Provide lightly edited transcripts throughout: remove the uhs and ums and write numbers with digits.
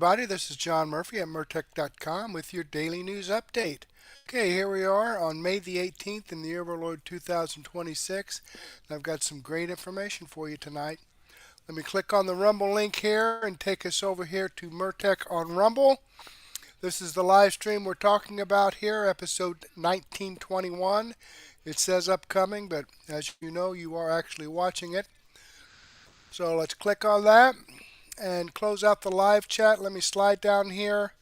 everybody. This is John Murphy at Murtech.com with your daily news update. Okay, here we are on May the 18th in the year of our Lord 2026. And I've got some great information for you tonight. Let me click on the Rumble link here and take us over here to Murtech on Rumble. This is the live stream we're talking about here, episode 1921. It says upcoming, but as you know, you are actually watching it. So let's click on that and close out the live chat. Let me slide down here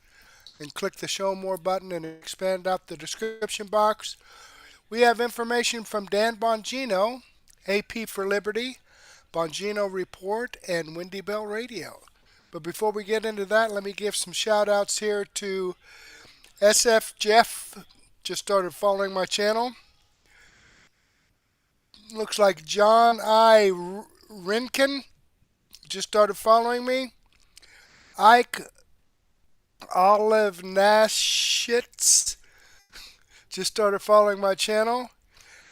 and click the show more button and expand out the description box. We have information from Dan Bongino, AP for Liberty, Bongino Report, and Wendy Bell Radio. But before we get into that, let me give some shout outs here to SF Jeff, just started following my channel. Looks like John I. Rinkin just started following me. Ike Olive Nashitz just started following my channel.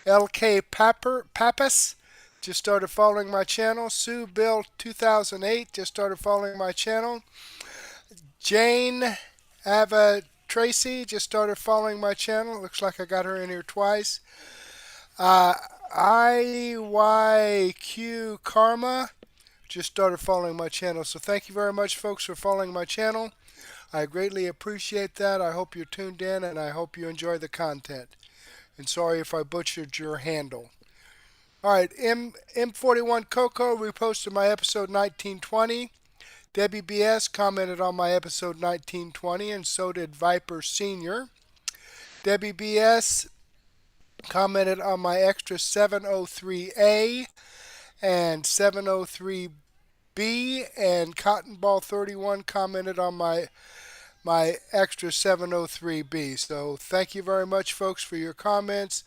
LK Pappas just started following my channel. Sue Bill 2008 just started following my channel. Jane Ava Tracy just started following my channel. Looks like I got her in here twice. IYQ Karma just started following my channel. So thank you very much, folks, for following my channel. I greatly appreciate that. I hope you're tuned in, and I hope you enjoy the content. And sorry if I butchered your handle. All right, M41 Coco reposted my episode 1920. Debbie BS commented on my episode 1920, and so did Viper Senior. Debbie BS commented on my extra 703A and 703B, and Cotton Ball 31 commented on my extra 703B. So thank you very much, folks, for your comments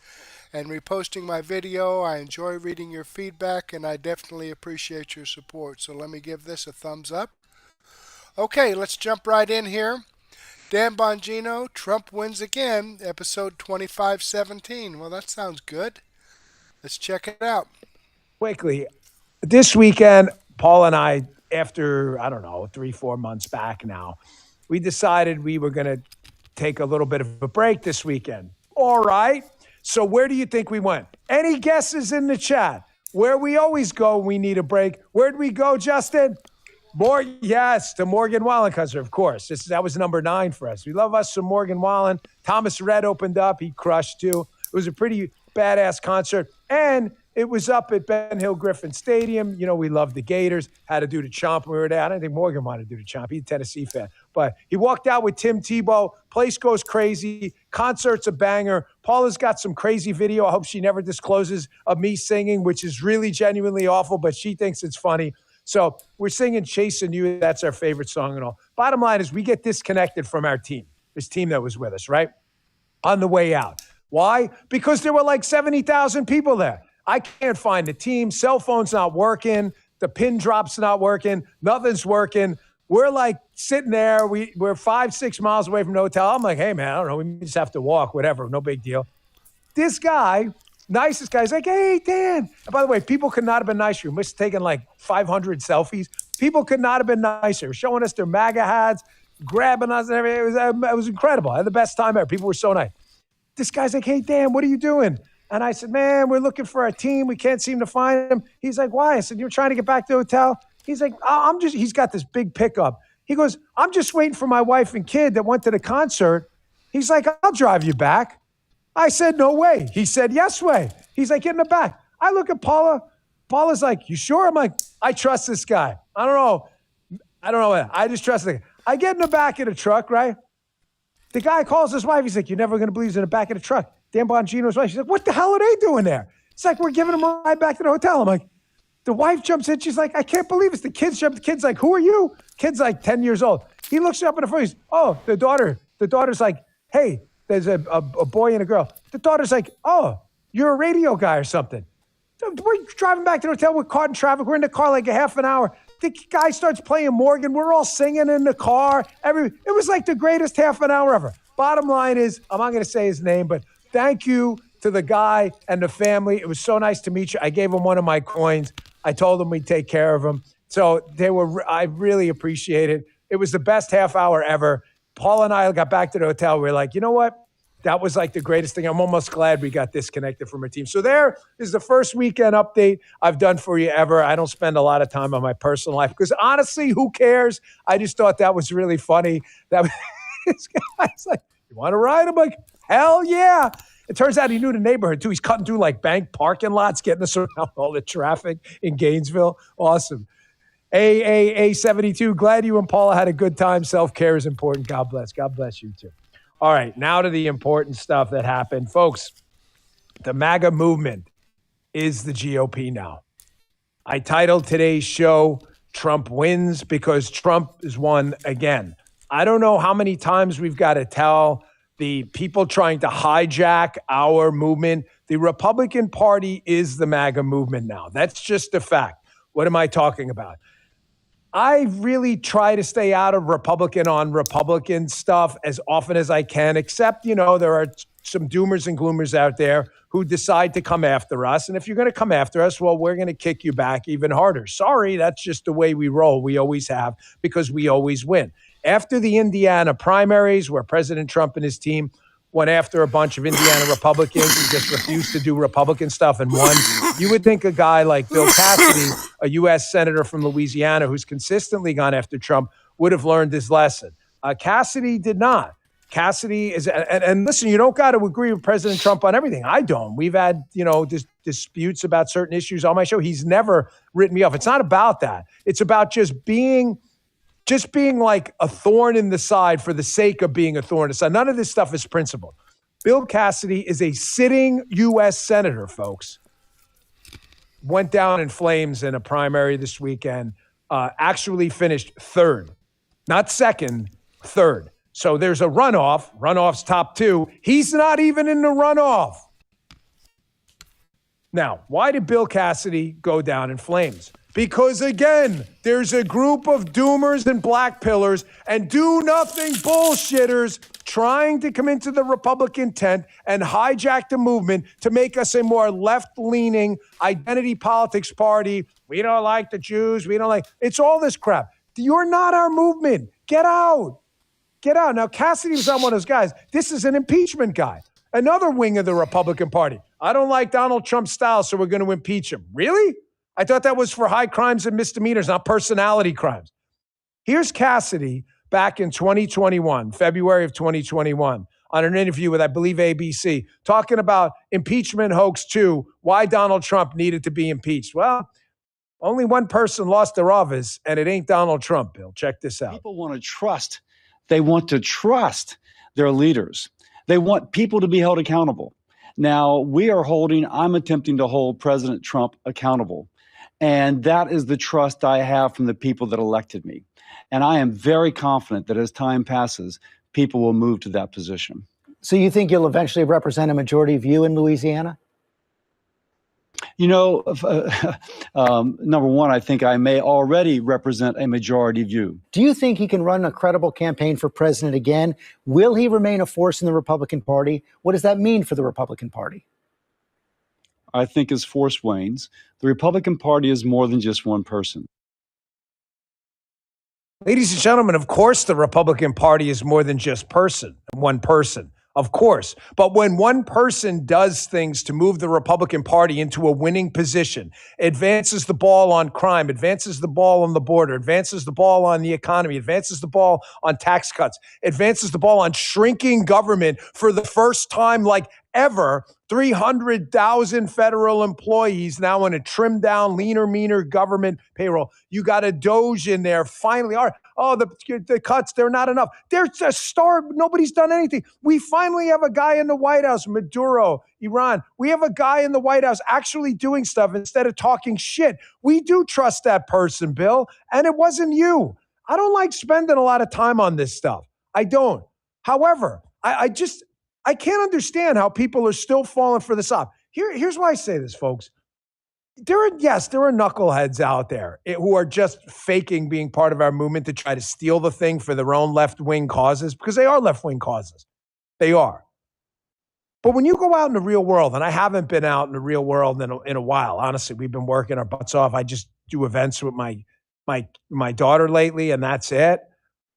and reposting my video. I enjoy reading your feedback, and I definitely appreciate your support. So let me give this a thumbs up. Okay, let's jump right in here. Dan Bongino, Trump wins again, episode 2517. Well, that sounds good. Let's check it out. Quickly, this weekend, Paul and I, after, 3-4 months back now, we decided we were going to take a little bit of a break this weekend. All right. So where do you think we went? Any guesses in the chat? Where we always go, we need a break. Where'd we go, Justin? Yes, to Morgan Wallen concert, of course. That was number 9 for us. We love us some Morgan Wallen. Thomas Rhett opened up. He crushed, too. It was a pretty badass concert. And it was up at Ben Hill Griffin Stadium. You know, we love the Gators. Had to do the chomp when we were there. I don't think Morgan wanted to do the chomp. He's a Tennessee fan. But he walked out with Tim Tebow. Place goes crazy. Concert's a banger. Paula's got some crazy video. I hope she never discloses of me singing, which is really genuinely awful, but she thinks it's funny. So we're singing Chasing You. That's our favorite song and all. Bottom line is we get disconnected from our team, this team that was with us, right? On the way out. Why? Because there were like 70,000 people there. I can't find the team. Cell phone's not working. The pin drop's not working. Nothing's working. We're like sitting there. We're 5-6 miles away from the hotel. I'm like, hey, man, I don't know. We just have to walk, whatever. No big deal. This guy, nicest guy, is like, hey, Dan. And by the way, people could not have been nicer. We must have taken like 500 selfies. People could not have been nicer. Showing us their MAGA hats, grabbing us and everything. It was incredible. I had the best time ever. People were so nice. This guy's like, hey, Dan, what are you doing? And I said, man, we're looking for our team. We can't seem to find them. He's like, why? I said, you're trying to get back to the hotel? He's like, he's got this big pickup. He goes, I'm just waiting for my wife and kid that went to the concert. He's like, I'll drive you back. I said, no way. He said, yes way. He's like, get in the back. I look at Paula. Paula's like, you sure? I'm like, I trust this guy. I don't know. I just trust the guy. I get in the back of the truck, right? The guy calls his wife. He's like, you're never going to believe he's in the back of the truck. Dan Bongino's wife. She's like, what the hell are they doing there? It's like, we're giving them a ride back to the hotel. I'm like, the wife jumps in. She's like, I can't believe it's the kids jump. The kid's like, who are you? Kid's like 10 years old. He looks up in the phone. He's, oh, the daughter. The daughter's like, hey, there's a boy and a girl. The daughter's like, oh, you're a radio guy or something. We're driving back to the hotel. We're caught in traffic. We're in the car like a half an hour. The guy starts playing Morgan. We're all singing in the car. It was like the greatest half an hour ever. Bottom line is, I'm not going to say his name, but thank you to the guy and the family. It was so nice to meet you. I gave him one of my coins. I told him we'd take care of him. So I really appreciate it. It was the best half hour ever. Paul and I got back to the hotel. We were like, you know what? That was like the greatest thing. I'm almost glad we got disconnected from our team. So there is the first weekend update I've done for you ever. I don't spend a lot of time on my personal life because honestly, who cares? I just thought that was really funny. That this guy's like, you want to ride? I'm like, hell yeah. It turns out he knew the neighborhood too. He's cutting through like bank parking lots, getting us around all the traffic in Gainesville. Awesome. AAA72, glad you and Paula had a good time. Self-care is important. God bless. God bless you too. All right, now to the important stuff that happened. Folks, the MAGA movement is the GOP now. I titled today's show, Trump Wins, because Trump is won again. I don't know how many times we've got to tell the people trying to hijack our movement. The Republican Party is the MAGA movement now. That's just a fact. What am I talking about? I really try to stay out of Republican on Republican stuff as often as I can, except, there are some doomers and gloomers out there who decide to come after us. And if you're going to come after us, well, we're going to kick you back even harder. Sorry, that's just the way we roll. We always have, because we always win. After the Indiana primaries, where President Trump and his team went after a bunch of Indiana Republicans who just refused to do Republican stuff and won, you would think a guy like Bill Cassidy, a U.S. Senator from Louisiana who's consistently gone after Trump, would have learned his lesson. Cassidy did not. Cassidy is, and listen, you don't got to agree with President Trump on everything. I don't. We've had, disputes about certain issues on my show. He's never written me off. It's not about that. It's about just being like a thorn in the side for the sake of being a thorn in the side. None of this stuff is principled. Bill Cassidy is a sitting U.S. Senator, folks. Went down in flames in a primary this weekend. Actually finished third. Not second, third. So there's a runoff. Runoff's top two. He's not even in the runoff. Now, why did Bill Cassidy go down in flames? Because, again, there's a group of doomers and black pillars and do-nothing bullshitters trying to come into the Republican tent and hijack the movement to make us a more left-leaning identity politics party. We don't like the Jews. It's all this crap. You're not our movement. Get out. Get out. Now, Cassidy was not one of those guys. This is an impeachment guy. Another wing of the Republican Party. I don't like Donald Trump's style, so we're going to impeach him. Really? I thought that was for high crimes and misdemeanors, not personality crimes. Here's Cassidy back in 2021, February of 2021, on an interview with, I believe, ABC, talking about impeachment hoax 2, why Donald Trump needed to be impeached. Well, only one person lost their office, and it ain't Donald Trump, Bill. Check this out. People want to trust. They want to trust their leaders. They want people to be held accountable. Now, I'm attempting to hold President Trump accountable. And that is the trust I have from the people that elected me. And I am very confident that as time passes, people will move to that position. So you think you'll eventually represent a majority view in Louisiana? Number one, I think I may already represent a majority view. Do you think he can run a credible campaign for president again? Will he remain a force in the Republican Party? What does that mean for the Republican Party? I think as force wanes, the Republican Party is more than just one person. Ladies and gentlemen, of course, the Republican Party is more than just one person. Of course. But when one person does things to move the Republican Party into a winning position, advances the ball on crime, advances the ball on the border, advances the ball on the economy, advances the ball on tax cuts, advances the ball on shrinking government for the first time like ever, 300,000 federal employees now on a trimmed down, leaner, meaner government payroll. You got a Doge in there finally. All right. Oh, the cuts, they're not enough. There's a star. Nobody's done anything. We finally have a guy in the White House, Maduro, Iran. We have a guy in the White House actually doing stuff instead of talking shit. We do trust that person, Bill, and it wasn't you. I don't like spending a lot of time on this stuff. I don't. However, I can't understand how people are still falling for this op. Here's why I say this, folks. There are knuckleheads out there who are just faking being part of our movement to try to steal the thing for their own left-wing causes, because they are left-wing causes. They are. But when you go out in the real world, and I haven't been out in the real world in a while, honestly, we've been working our butts off. I just do events with my daughter lately, and that's it.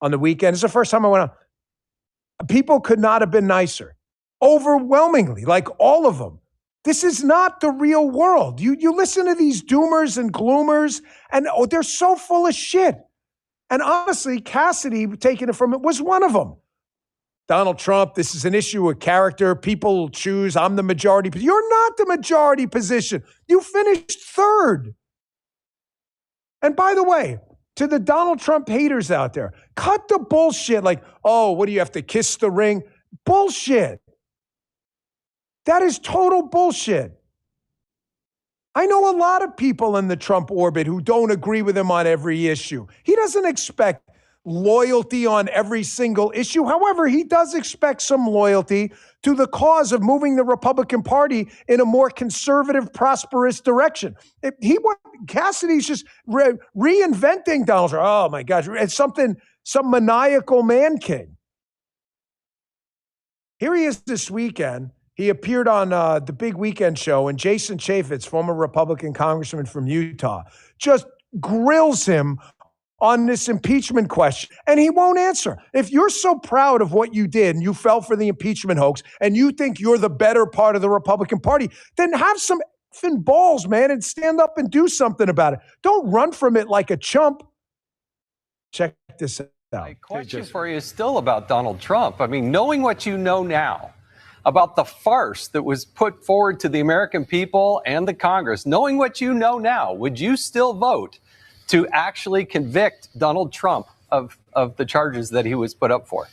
on the weekend. It's the first time I went on. People could not have been nicer. Overwhelmingly, like all of them. This is not the real world. You listen to these doomers and gloomers, and they're so full of shit. And honestly, Cassidy, taking it from it, was one of them. Donald Trump, this is an issue of character. People choose, I'm the majority. You're not the majority position. You finished third. And by the way, to the Donald Trump haters out there, cut the bullshit like, oh, what do you have to kiss the ring? Bullshit. That is total bullshit. I know a lot of people in the Trump orbit who don't agree with him on every issue. He doesn't expect loyalty on every single issue. However, he does expect some loyalty to the cause of moving the Republican Party in a more conservative, prosperous direction. Cassidy's just reinventing Donald Trump. Oh my gosh, it's some maniacal man king. Here he is this weekend. He appeared on the Big Weekend Show, and Jason Chaffetz, former Republican congressman from Utah, just grills him on this impeachment question, and he won't answer. If you're so proud of what you did and you fell for the impeachment hoax and you think you're the better part of the Republican Party, then have some effing balls, man, and stand up and do something about it. Don't run from it like a chump. Check this out. My question for you is still about Donald Trump. I mean, knowing what you know now about the farce that was put forward to the American people and the Congress, knowing what you know now, would you still vote to actually convict Donald Trump of the charges that he was put up for?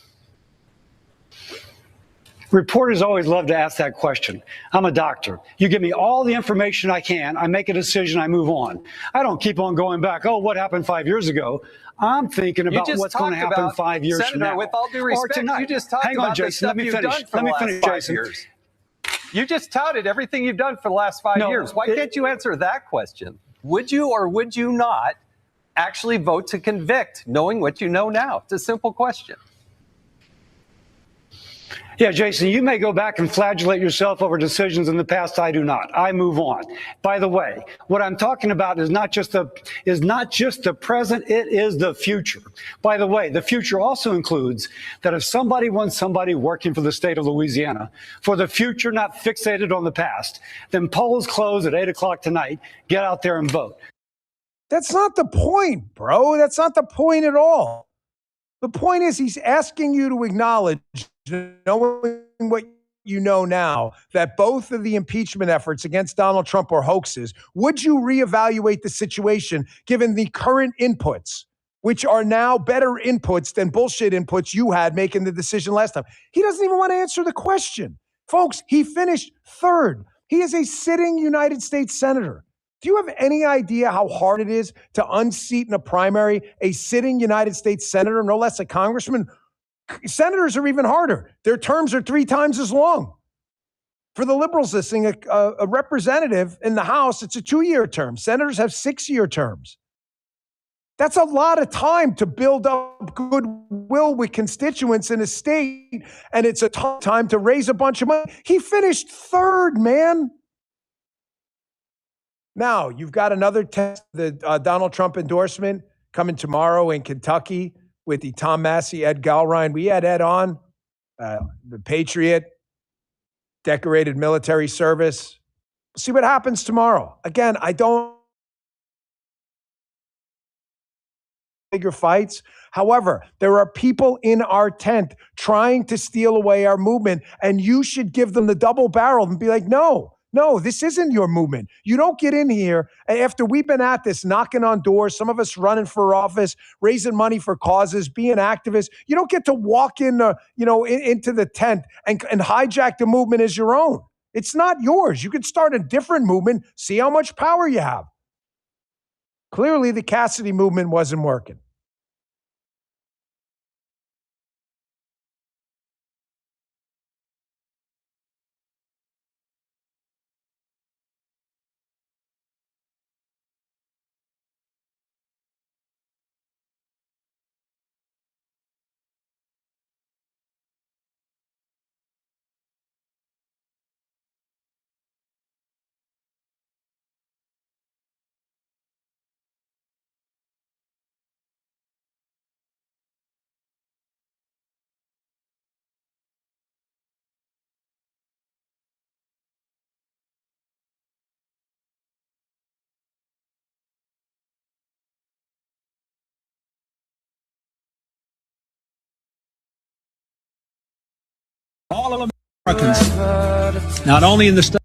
Reporters always love to ask that question. I'm a doctor. You give me all the information I can, I make a decision, I move on. I don't keep on going back, oh, what happened 5 years ago? I'm thinking about what's going to happen 5 years from now. With all due respect, you just talked about the stuff you've done for the last 5 years. You just touted everything you've done for the last 5 years. Why can't you answer that question? Would you or would you not actually vote to convict, knowing what you know now? It's a simple question. Yeah, Jason, you may go back and flagellate yourself over decisions in the past. I do not. I move on. By the way, what I'm talking about is not just the present, it is the future. By the way, the future also includes that if somebody wants somebody working for the state of Louisiana for the future, not fixated on the past, then polls close at 8 o'clock tonight. Get out there and vote. That's not the point, bro. That's not the point at all. The point is he's asking you to acknowledge, knowing what you know now, that both of the impeachment efforts against Donald Trump are hoaxes. Would you reevaluate the situation given the current inputs, which are now better inputs than bullshit inputs you had making the decision last time? He doesn't even want to answer the question. Folks, he finished third. He is a sitting United States senator. Do you have any idea how hard it is to unseat in a primary a sitting United States senator, no less a congressman? Senators are even harder. Their terms are 3 times as long. For the liberals listening, a representative in the House, it's a 2-year term. Senators have 6-year terms. That's a lot of time to build up goodwill with constituents in a state, and it's a time to raise a bunch of money. He finished third, man. Now, you've got another test, the Donald Trump endorsement coming tomorrow in Kentucky with the Tom Massey, Ed Galrine. We had Ed on, the Patriot, decorated military service. We'll see what happens tomorrow. Again, I don't bigger fights. However, there are people in our tent trying to steal away our movement, and you should give them the double barrel and be like, no, this isn't your movement. You don't get in here after we've been at this, knocking on doors, some of us running for office, raising money for causes, being activists. You don't get to walk in, into the tent and hijack the movement as your own. It's not yours. You could start a different movement, see how much power you have. Clearly, the Cassidy movement wasn't working. All of Americans, not only in the state.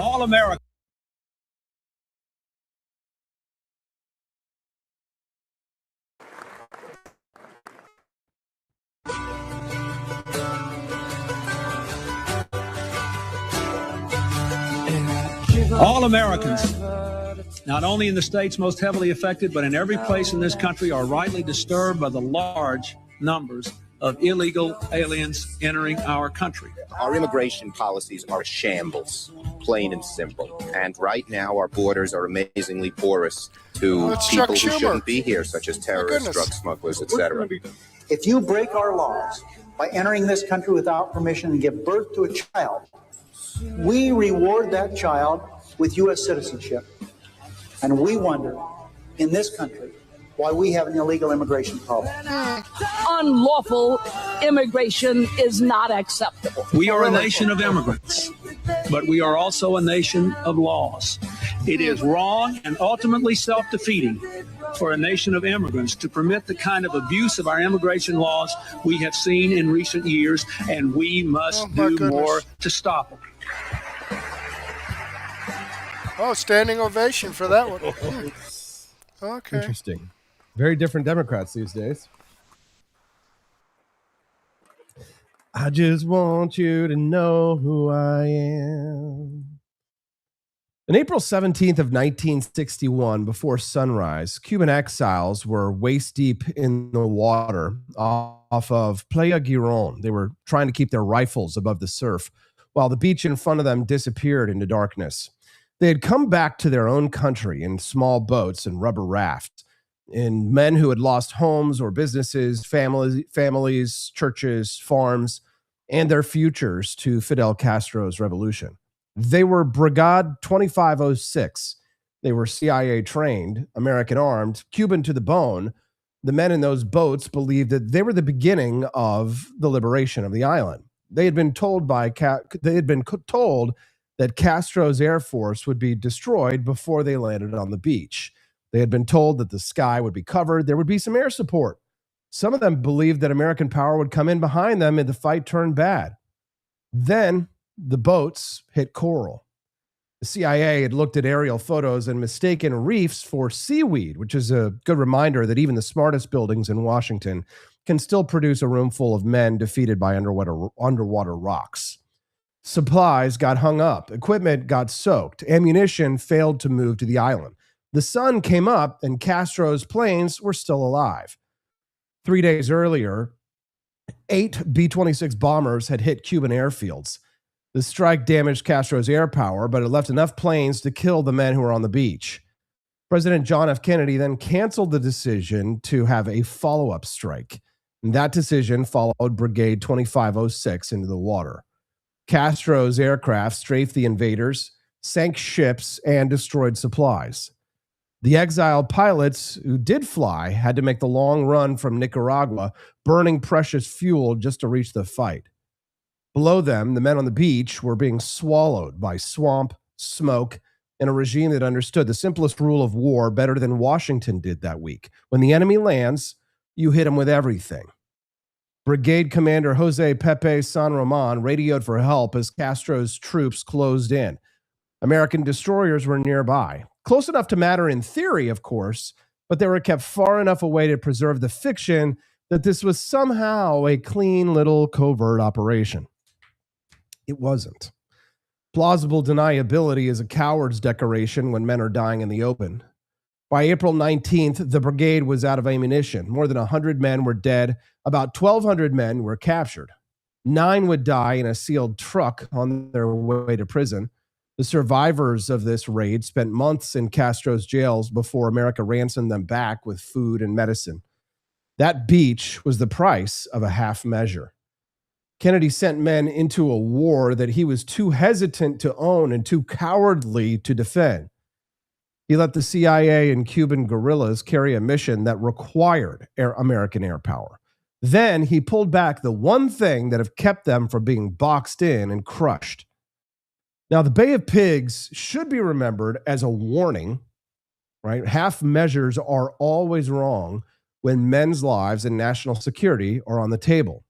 All Americans. All Americans, not only in the states most heavily affected, but in every place in this country, are rightly disturbed by the large numbers of illegal aliens entering our country. Our immigration policies are shambles, plain and simple. And right now, our borders are amazingly porous to people who shouldn't be here, such as terrorists, drug smugglers, etc. If you break our laws by entering this country without permission and give birth to a child, we reward that child with U.S. citizenship. And we wonder, in this country, why we have an illegal immigration problem. Unlawful immigration is not acceptable. We are a nation of immigrants, but we are also a nation of laws. It is wrong and ultimately self-defeating for a nation of immigrants to permit the kind of abuse of our immigration laws we have seen in recent years, and we must do more to stop them. Oh, standing ovation for that one. Okay. Interesting. Very different Democrats these days. I just want you to know who I am. On April 17th of 1961, before sunrise, Cuban exiles were waist deep in the water off of Playa Girón. They were trying to keep their rifles above the surf while the beach in front of them disappeared into darkness. They had come back to their own country in small boats and rubber rafts, in men who had lost homes or businesses, families, churches, farms, and their futures to Fidel Castro's revolution. They were Brigade 2506. They were CIA trained, American armed, Cuban to the bone. The men in those boats believed that they were the beginning of the liberation of the island. They had been told that Castro's Air Force would be destroyed before they landed on the beach. They had been told that the sky would be covered. There would be some air support. Some of them believed that American power would come in behind them and the fight turned bad. Then the boats hit coral. The CIA had looked at aerial photos and mistaken reefs for seaweed, which is a good reminder that even the smartest buildings in Washington can still produce a room full of men defeated by underwater rocks. Supplies got hung up. Equipment got soaked. Ammunition failed to move to the island. The sun came up and Castro's planes were still alive. 3 days earlier, 8 B-26 bombers had hit Cuban airfields. The strike damaged Castro's air power, but it left enough planes to kill the men who were on the beach. President John F. Kennedy then canceled the decision to have a follow-up strike. And that decision followed Brigade 2506 into the water. Castro's aircraft strafed the invaders, sank ships, and destroyed supplies. The exiled pilots who did fly had to make the long run from Nicaragua, burning precious fuel just to reach the fight. Below them, the men on the beach were being swallowed by swamp, smoke, and a regime that understood the simplest rule of war better than Washington did that week. When the enemy lands, you hit him with everything. Brigade Commander Jose Pepe San Roman radioed for help as Castro's troops closed in. American destroyers were nearby. Close enough to matter in theory, of course, but they were kept far enough away to preserve the fiction that this was somehow a clean little covert operation. It wasn't. Plausible deniability is a coward's decoration when men are dying in the open. By April 19th, the brigade was out of ammunition. More than 100 men were dead. About 1,200 men were captured. 9 would die in a sealed truck on their way to prison. The survivors of this raid spent months in Castro's jails before America ransomed them back with food and medicine. That beach was the price of a half measure. Kennedy sent men into a war that he was too hesitant to own and too cowardly to defend. He let the CIA and Cuban guerrillas carry a mission that required American air power. Then he pulled back the one thing that have kept them from being boxed in and crushed. Now, the Bay of Pigs should be remembered as a warning, right? Half measures are always wrong when men's lives and national security are on the table.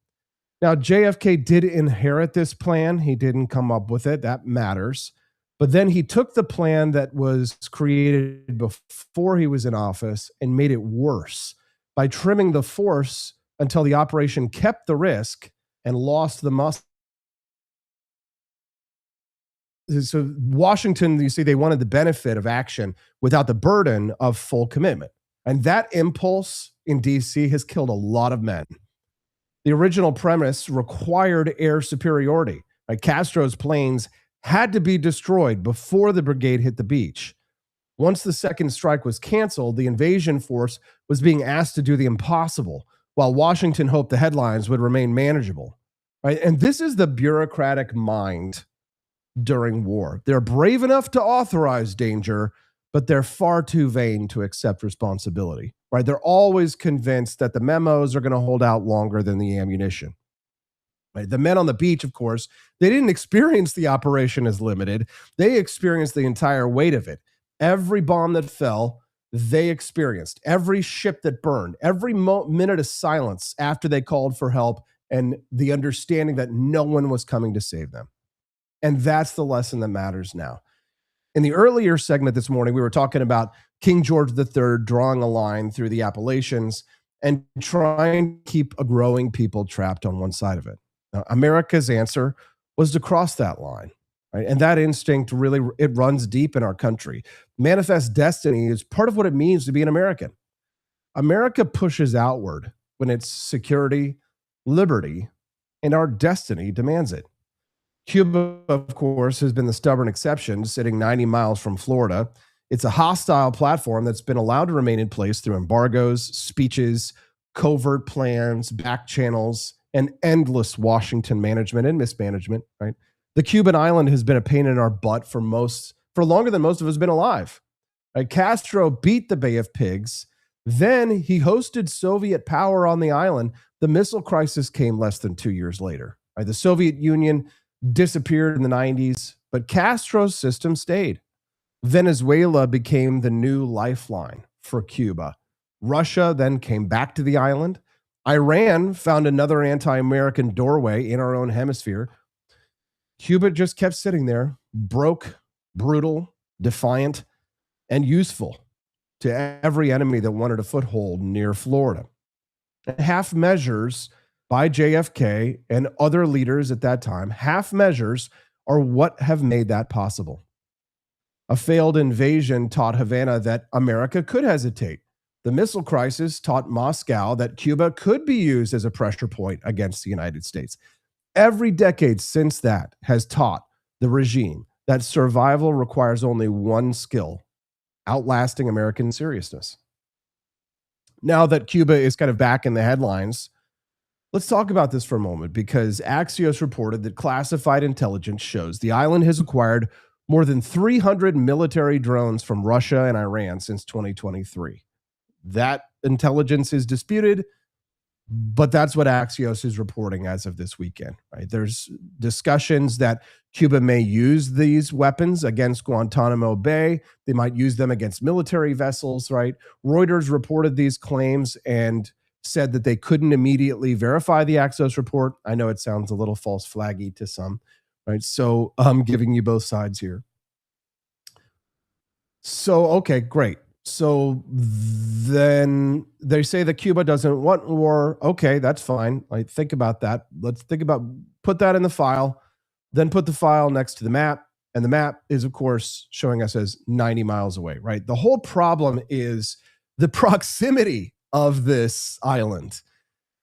Now, JFK did inherit this plan. He didn't come up with it. That matters. But then he took the plan that was created before he was in office and made it worse by trimming the force until the operation kept the risk and lost the muscle. So Washington, you see, they wanted the benefit of action without the burden of full commitment. And that impulse in DC has killed a lot of men. The original premise required air superiority. Like Castro's planes had to be destroyed before the brigade hit the beach. Once the second strike was canceled, the invasion force was being asked to do the impossible, while Washington hoped the headlines would remain manageable. Right? And this is the bureaucratic mind during war. They're brave enough to authorize danger, but they're far too vain to accept responsibility. Right? They're always convinced that the memos are going to hold out longer than the ammunition. Right? The men on the beach, of course, they didn't experience the operation as limited. They experienced the entire weight of it. Every bomb that fell, they experienced. Every ship that burned, every minute of silence after they called for help, and the understanding that no one was coming to save them. And that's the lesson that matters now. In the earlier segment this morning, we were talking about King George III drawing a line through the Appalachians and trying to keep a growing people trapped on one side of it. Now, America's answer was to cross that line, right? And that instinct really, it runs deep in our country. Manifest destiny is part of what it means to be an American. America pushes outward when its security, liberty, and our destiny demands it. Cuba, of course, has been the stubborn exception, sitting 90 miles from Florida. It's a hostile platform that's been allowed to remain in place through embargoes, speeches, covert plans, back channels, and endless Washington management and mismanagement, right? The Cuban island has been a pain in our butt for longer than most of us have been alive. Right? Castro beat the Bay of Pigs. Then he hosted Soviet power on the island. The missile crisis came less than 2 years later. Right? The Soviet Union disappeared in the 90s, but Castro's system stayed. Venezuela became the new lifeline for Cuba. Russia then came back to the island. Iran found another anti-American doorway in our own hemisphere. Cuba just kept sitting there, broke, brutal, defiant, and useful to every enemy that wanted a foothold near Florida. Half measures by JFK and other leaders at that time, half measures are what have made that possible. A failed invasion taught Havana that America could hesitate. The missile crisis taught Moscow that Cuba could be used as a pressure point against the United States. Every decade since that has taught the regime that survival requires only one skill: outlasting American seriousness. Now that Cuba is kind of back in the headlines, let's talk about this for a moment, because Axios reported that classified intelligence shows the island has acquired more than 300 military drones from Russia and Iran since 2023. That intelligence is disputed, but that's what Axios is reporting as of this weekend, right? There's discussions that Cuba may use these weapons against Guantanamo Bay. They might use them against military vessels, right? Reuters reported these claims and said that they couldn't immediately verify the Axios report. I know it sounds a little false flaggy to some, right? So I'm giving you both sides here. So, okay, great. So then they say that Cuba doesn't want war. Okay, that's fine. Like, think about that. Let's think about, put that in the file, then put the file next to the map. And the map is, of course, showing us as 90 miles away, right? The whole problem is the proximity of this island,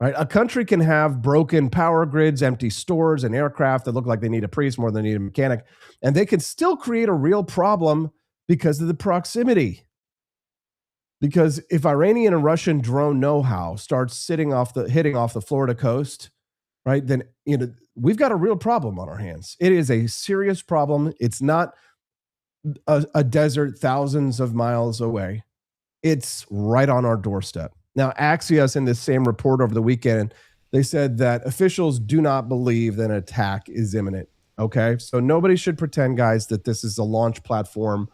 right? A country can have broken power grids, empty stores, and aircraft that look like they need a priest more than they need a mechanic, and they can still create a real problem because of the proximity. Because if Iranian and Russian drone know-how starts hitting off the Florida coast, right, then we've got a real problem on our hands. It is a serious problem. It's not a desert thousands of miles away. It's right on our doorstep. Now, Axios in this same report over the weekend, they said that officials do not believe that an attack is imminent. Okay, so nobody should pretend, guys, that this is a launch platform.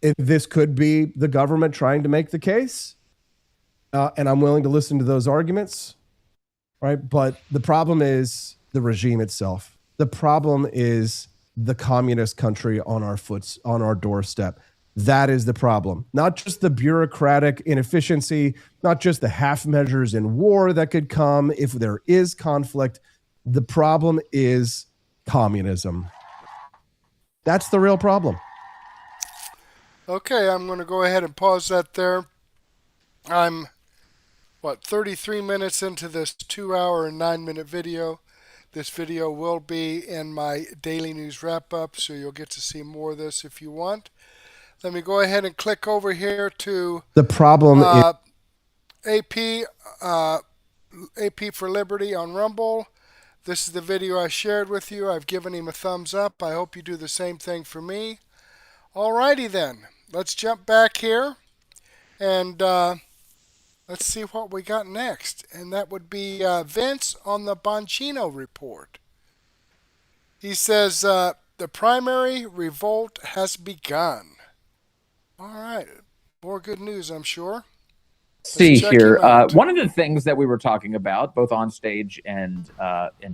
If this could be the government trying to make the case, and I'm willing to listen to those arguments, right? But the problem is the regime itself. The problem is the communist country on our doorstep. That is the problem. Not just the bureaucratic inefficiency, not just the half measures in war that could come if there is conflict. The problem is communism. That's the real problem. Okay, I'm going to go ahead and pause that there. I'm 33 minutes into this 2-hour and 9-minute video. This video will be in my daily news wrap-up, so you'll get to see more of this if you want. Let me go ahead and click over here to the problem AP for Liberty on Rumble. This is the video I shared with you. I've given him a thumbs up. I hope you do the same thing for me. Alrighty then, let's jump back here and let's see what we got next. And that would be Vince on the Bongino report. He says the primary revolt has begun. All right, more good news, I'm sure. See here, one of the things that we were talking about, both on stage and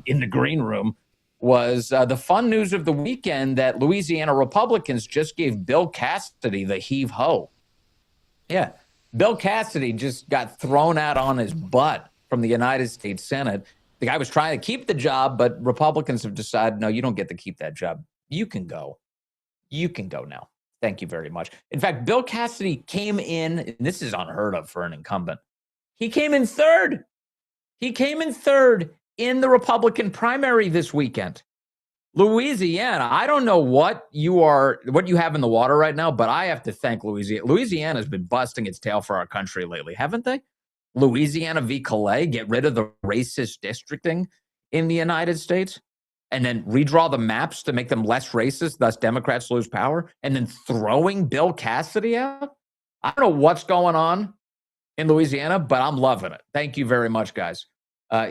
in the green room, was the fun news of the weekend that Louisiana Republicans just gave Bill Cassidy the heave-ho. Yeah, Bill Cassidy just got thrown out on his butt from the United States Senate. The guy was trying to keep the job, but Republicans have decided, no, you don't get to keep that job. You can go. You can go now. Thank you very much. In fact, Bill Cassidy came in, and this is unheard of for an incumbent. He came in third. He came in third in the Republican primary this weekend. Louisiana, I don't know what you have in the water right now, but I have to thank Louisiana. Louisiana has been busting its tail for our country lately, haven't they? Louisiana v. Calais, get rid of the racist districting in the United States, and then redraw the maps to make them less racist, thus Democrats lose power, and then throwing Bill Cassidy out? I don't know what's going on in Louisiana, but I'm loving it. Thank you very much, guys.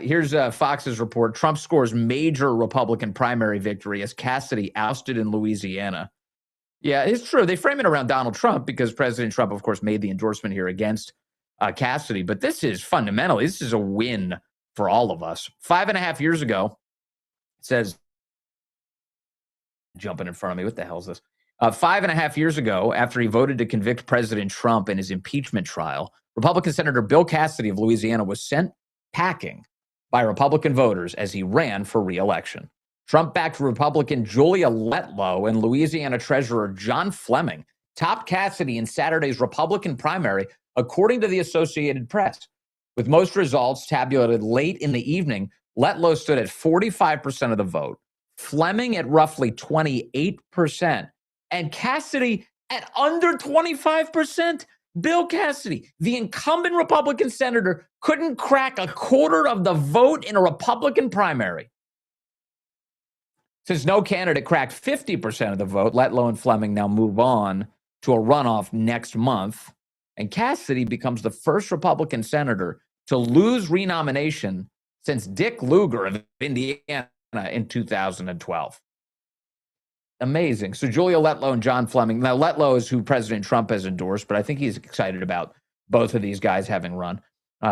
Here's Fox's report. Trump scores major Republican primary victory as Cassidy ousted in Louisiana. Yeah, it's true. They frame it around Donald Trump because President Trump, of course, made the endorsement here against Cassidy. But this is fundamentally, this is a win for all of us. 5.5 years ago, says, jumping in front of me, what the hell is this? 5.5 years ago, after he voted to convict President Trump in his impeachment trial, Republican Senator Bill Cassidy of Louisiana was sent packing by Republican voters as he ran for re-election. Trump-backed Republican Julia Letlow and Louisiana Treasurer John Fleming topped Cassidy in Saturday's Republican primary, according to the Associated Press. With most results tabulated late in the evening, Letlow stood at 45% of the vote, Fleming at roughly 28%, and Cassidy at under 25%. Bill Cassidy, the incumbent Republican senator, couldn't crack a quarter of the vote in a Republican primary. Since no candidate cracked 50% of the vote, Letlow and Fleming now move on to a runoff next month, and Cassidy becomes the first Republican senator to lose renomination since Dick Lugar of Indiana in 2012. Amazing. So Julia Letlow and John Fleming. Now, Letlow is who President Trump has endorsed, but I think he's excited about both of these guys having run.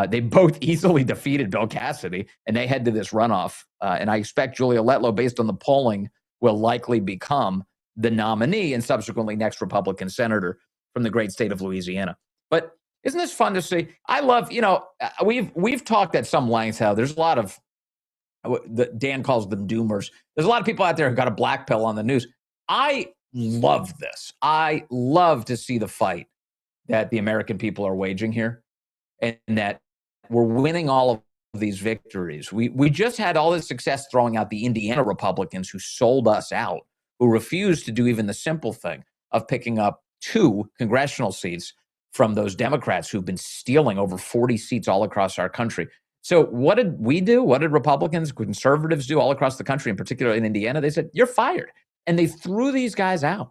They both easily defeated Bill Cassidy, and they head to this runoff. And I expect Julia Letlow, based on the polling, will likely become the nominee and subsequently next Republican senator from the great state of Louisiana. But isn't this fun to see? I love, we've talked at some length how there's a lot of, Dan calls them doomers. There's a lot of people out there who got a black pill on the news. I love this. I love to see the fight that the American people are waging here, and that we're winning all of these victories. We just had all this success throwing out the Indiana Republicans who sold us out, who refused to do even the simple thing of picking up 2 congressional seats from those Democrats who've been stealing over 40 seats all across our country. So what did we do? What did Republicans, conservatives do all across the country, and particularly in Indiana? They said, you're fired. And they threw these guys out.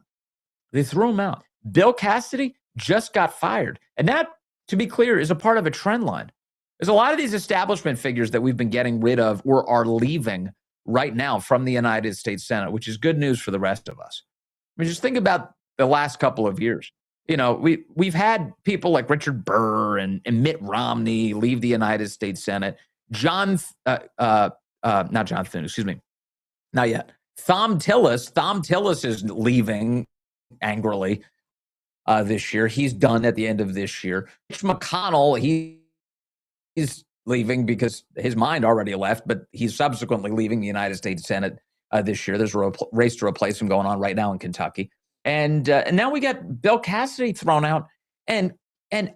They threw them out. Bill Cassidy just got fired. And that, to be clear, is a part of a trend line. There's a lot of these establishment figures that we've been getting rid of or are leaving right now from the United States Senate, which is good news for the rest of us. I mean, just think about the last couple of years. You know, we've had people like Richard Burr and Mitt Romney leave the United States Senate. Not John Thune, excuse me. Not yet. Thom Tillis is leaving angrily this year. He's done at the end of this year. Mitch McConnell, he's leaving because his mind already left, but he's subsequently leaving the United States Senate this year. There's a race to replace him going on right now in Kentucky. And now we got Bill Cassidy thrown out. And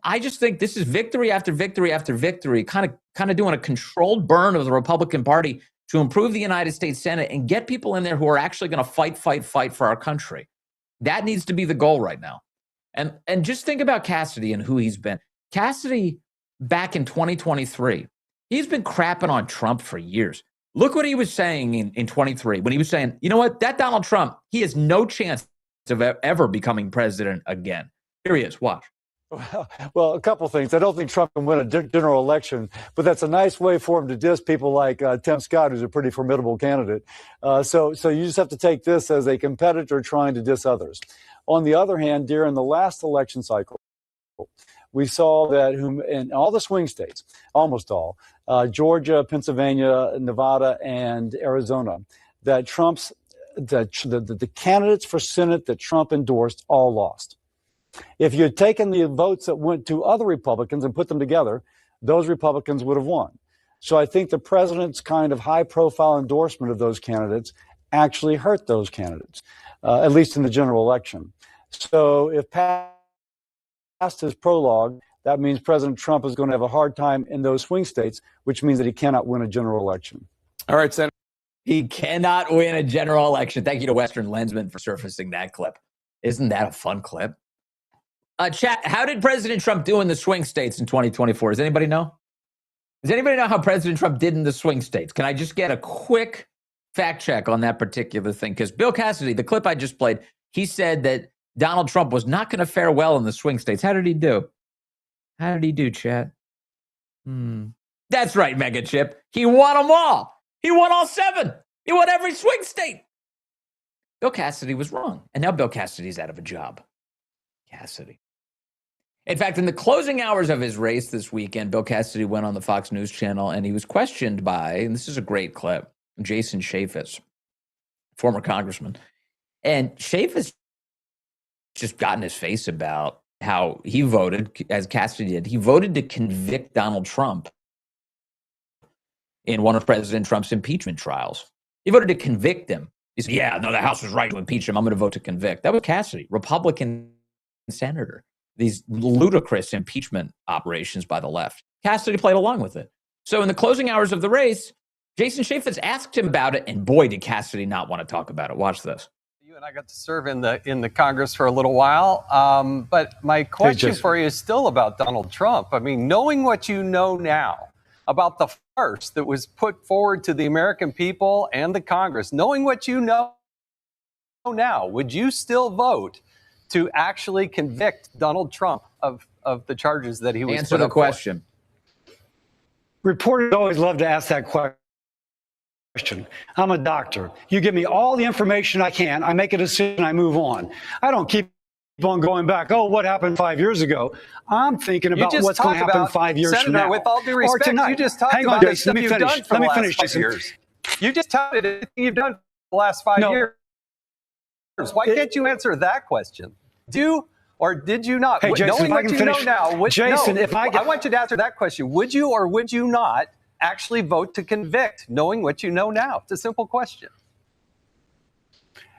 I just think this is victory after victory after victory, kind of doing a controlled burn of the Republican Party to improve the United States Senate and get people in there who are actually going to fight for our country. That needs to be the goal right now. And just think about Cassidy and who he's been. Cassidy, back in 2023, he's been crapping on Trump for years. Look what he was saying in 23 when he was saying, you know what, that Donald Trump, he has no chance of ever becoming president again. Here he is. Watch. Well, a couple things. I don't think Trump can win a general election, but that's a nice way for him to diss people like Tim Scott, who's a pretty formidable candidate. So you just have to take this as a competitor trying to diss others. On the other hand, during the last election cycle, we saw that in all the swing states, almost all, Georgia, Pennsylvania, Nevada, and Arizona, that the candidates for Senate that Trump endorsed all lost. If you had taken the votes that went to other Republicans and put them together, those Republicans would have won. So I think the president's kind of high-profile endorsement of those candidates actually hurt those candidates, at least in the general election. So if past his prologue, that means President Trump is going to have a hard time in those swing states, which means that he cannot win a general election. All right, Senator. He cannot win a general election. Thank you to Western Lensman for surfacing that clip. Isn't that a fun clip? Chat, how did President Trump do in the swing states in 2024? Does anybody know? Does anybody know how President Trump did in the swing states? Can I just get a quick fact check on that particular thing? Because Bill Cassidy, the clip I just played, he said that Donald Trump was not going to fare well in the swing states. How did he do? How did he do, chat? That's right, Mega Chip. He won them all. He won all 7. He won every swing state. Bill Cassidy was wrong. And now Bill Cassidy's out of a job. Cassidy. In fact, in the closing hours of his race this weekend, Bill Cassidy went on the Fox News channel and he was questioned by, and this is a great clip, Jason Chaffetz, former congressman. And Chaffetz just got in his face about how he voted, as Cassidy did. He voted to convict Donald Trump in one of President Trump's impeachment trials. He voted to convict him. He said, yeah, no, the House was right to impeach him. I'm going to vote to convict. That was Cassidy, Republican senator. These ludicrous impeachment operations by the left. Cassidy played along with it. So in the closing hours of the race, Jason Chaffetz asked him about it, and boy, did Cassidy not want to talk about it. Watch this. You and I got to serve in the Congress for a little while, but my question for you is still about Donald Trump. I mean, knowing what you know now about the farce that was put forward to the American people and the Congress, knowing what you know now, would you still vote to actually convict Donald Trump of the charges that he was Answer the question. Reporters always love to ask that question. I'm a doctor. You give me all the information I can. I make a decision. I move on. I don't keep on going back. Oh, what happened 5 years ago? I'm thinking about what's going to happen 5 years from now. With all due respect, you just talked about the stuff you've done for the last 5 years. You just touted everything you've done for the last 5 years. Why can't you answer that question? Do or did you not? Hey, Jason, knowing what you know now, Jason, I want you to answer that question. Would you or would you not actually vote to convict, knowing what you know now? It's a simple question.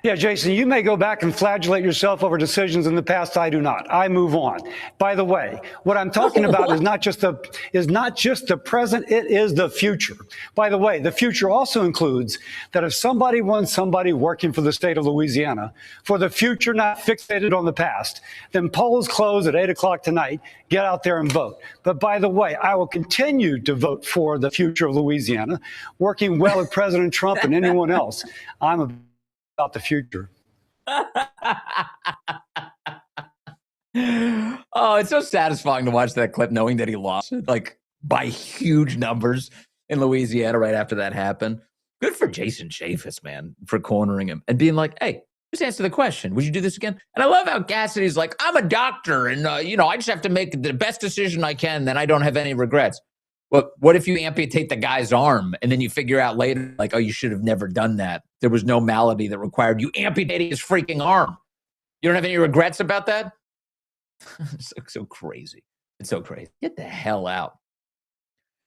Yeah, Jason, you may go back and flagellate yourself over decisions in the past. I do not. I move on. By the way, what I'm talking about is not just the present, it is the future. By the way, the future also includes that if somebody wants somebody working for the state of Louisiana, for the future not fixated on the past, then polls close at 8 o'clock tonight. Get out there and vote. But by the way, I will continue to vote for the future of Louisiana, working well with President Trump and anyone else. I'm about the future. Oh, it's so satisfying to watch that clip knowing that he lost like by huge numbers in Louisiana right after that happened. Good for Jason Chaffetz, man, for cornering him and being like, hey, just answer the question. Would you do this again? And I love how Cassidy's like, I'm a doctor and, I just have to make the best decision I can. Then I don't have any regrets. Well, what if you amputate the guy's arm and then you figure out later, like, oh, you should have never done that. There was no malady that required you amputating his freaking arm. You don't have any regrets about that? so crazy. It's so crazy. Get the hell out.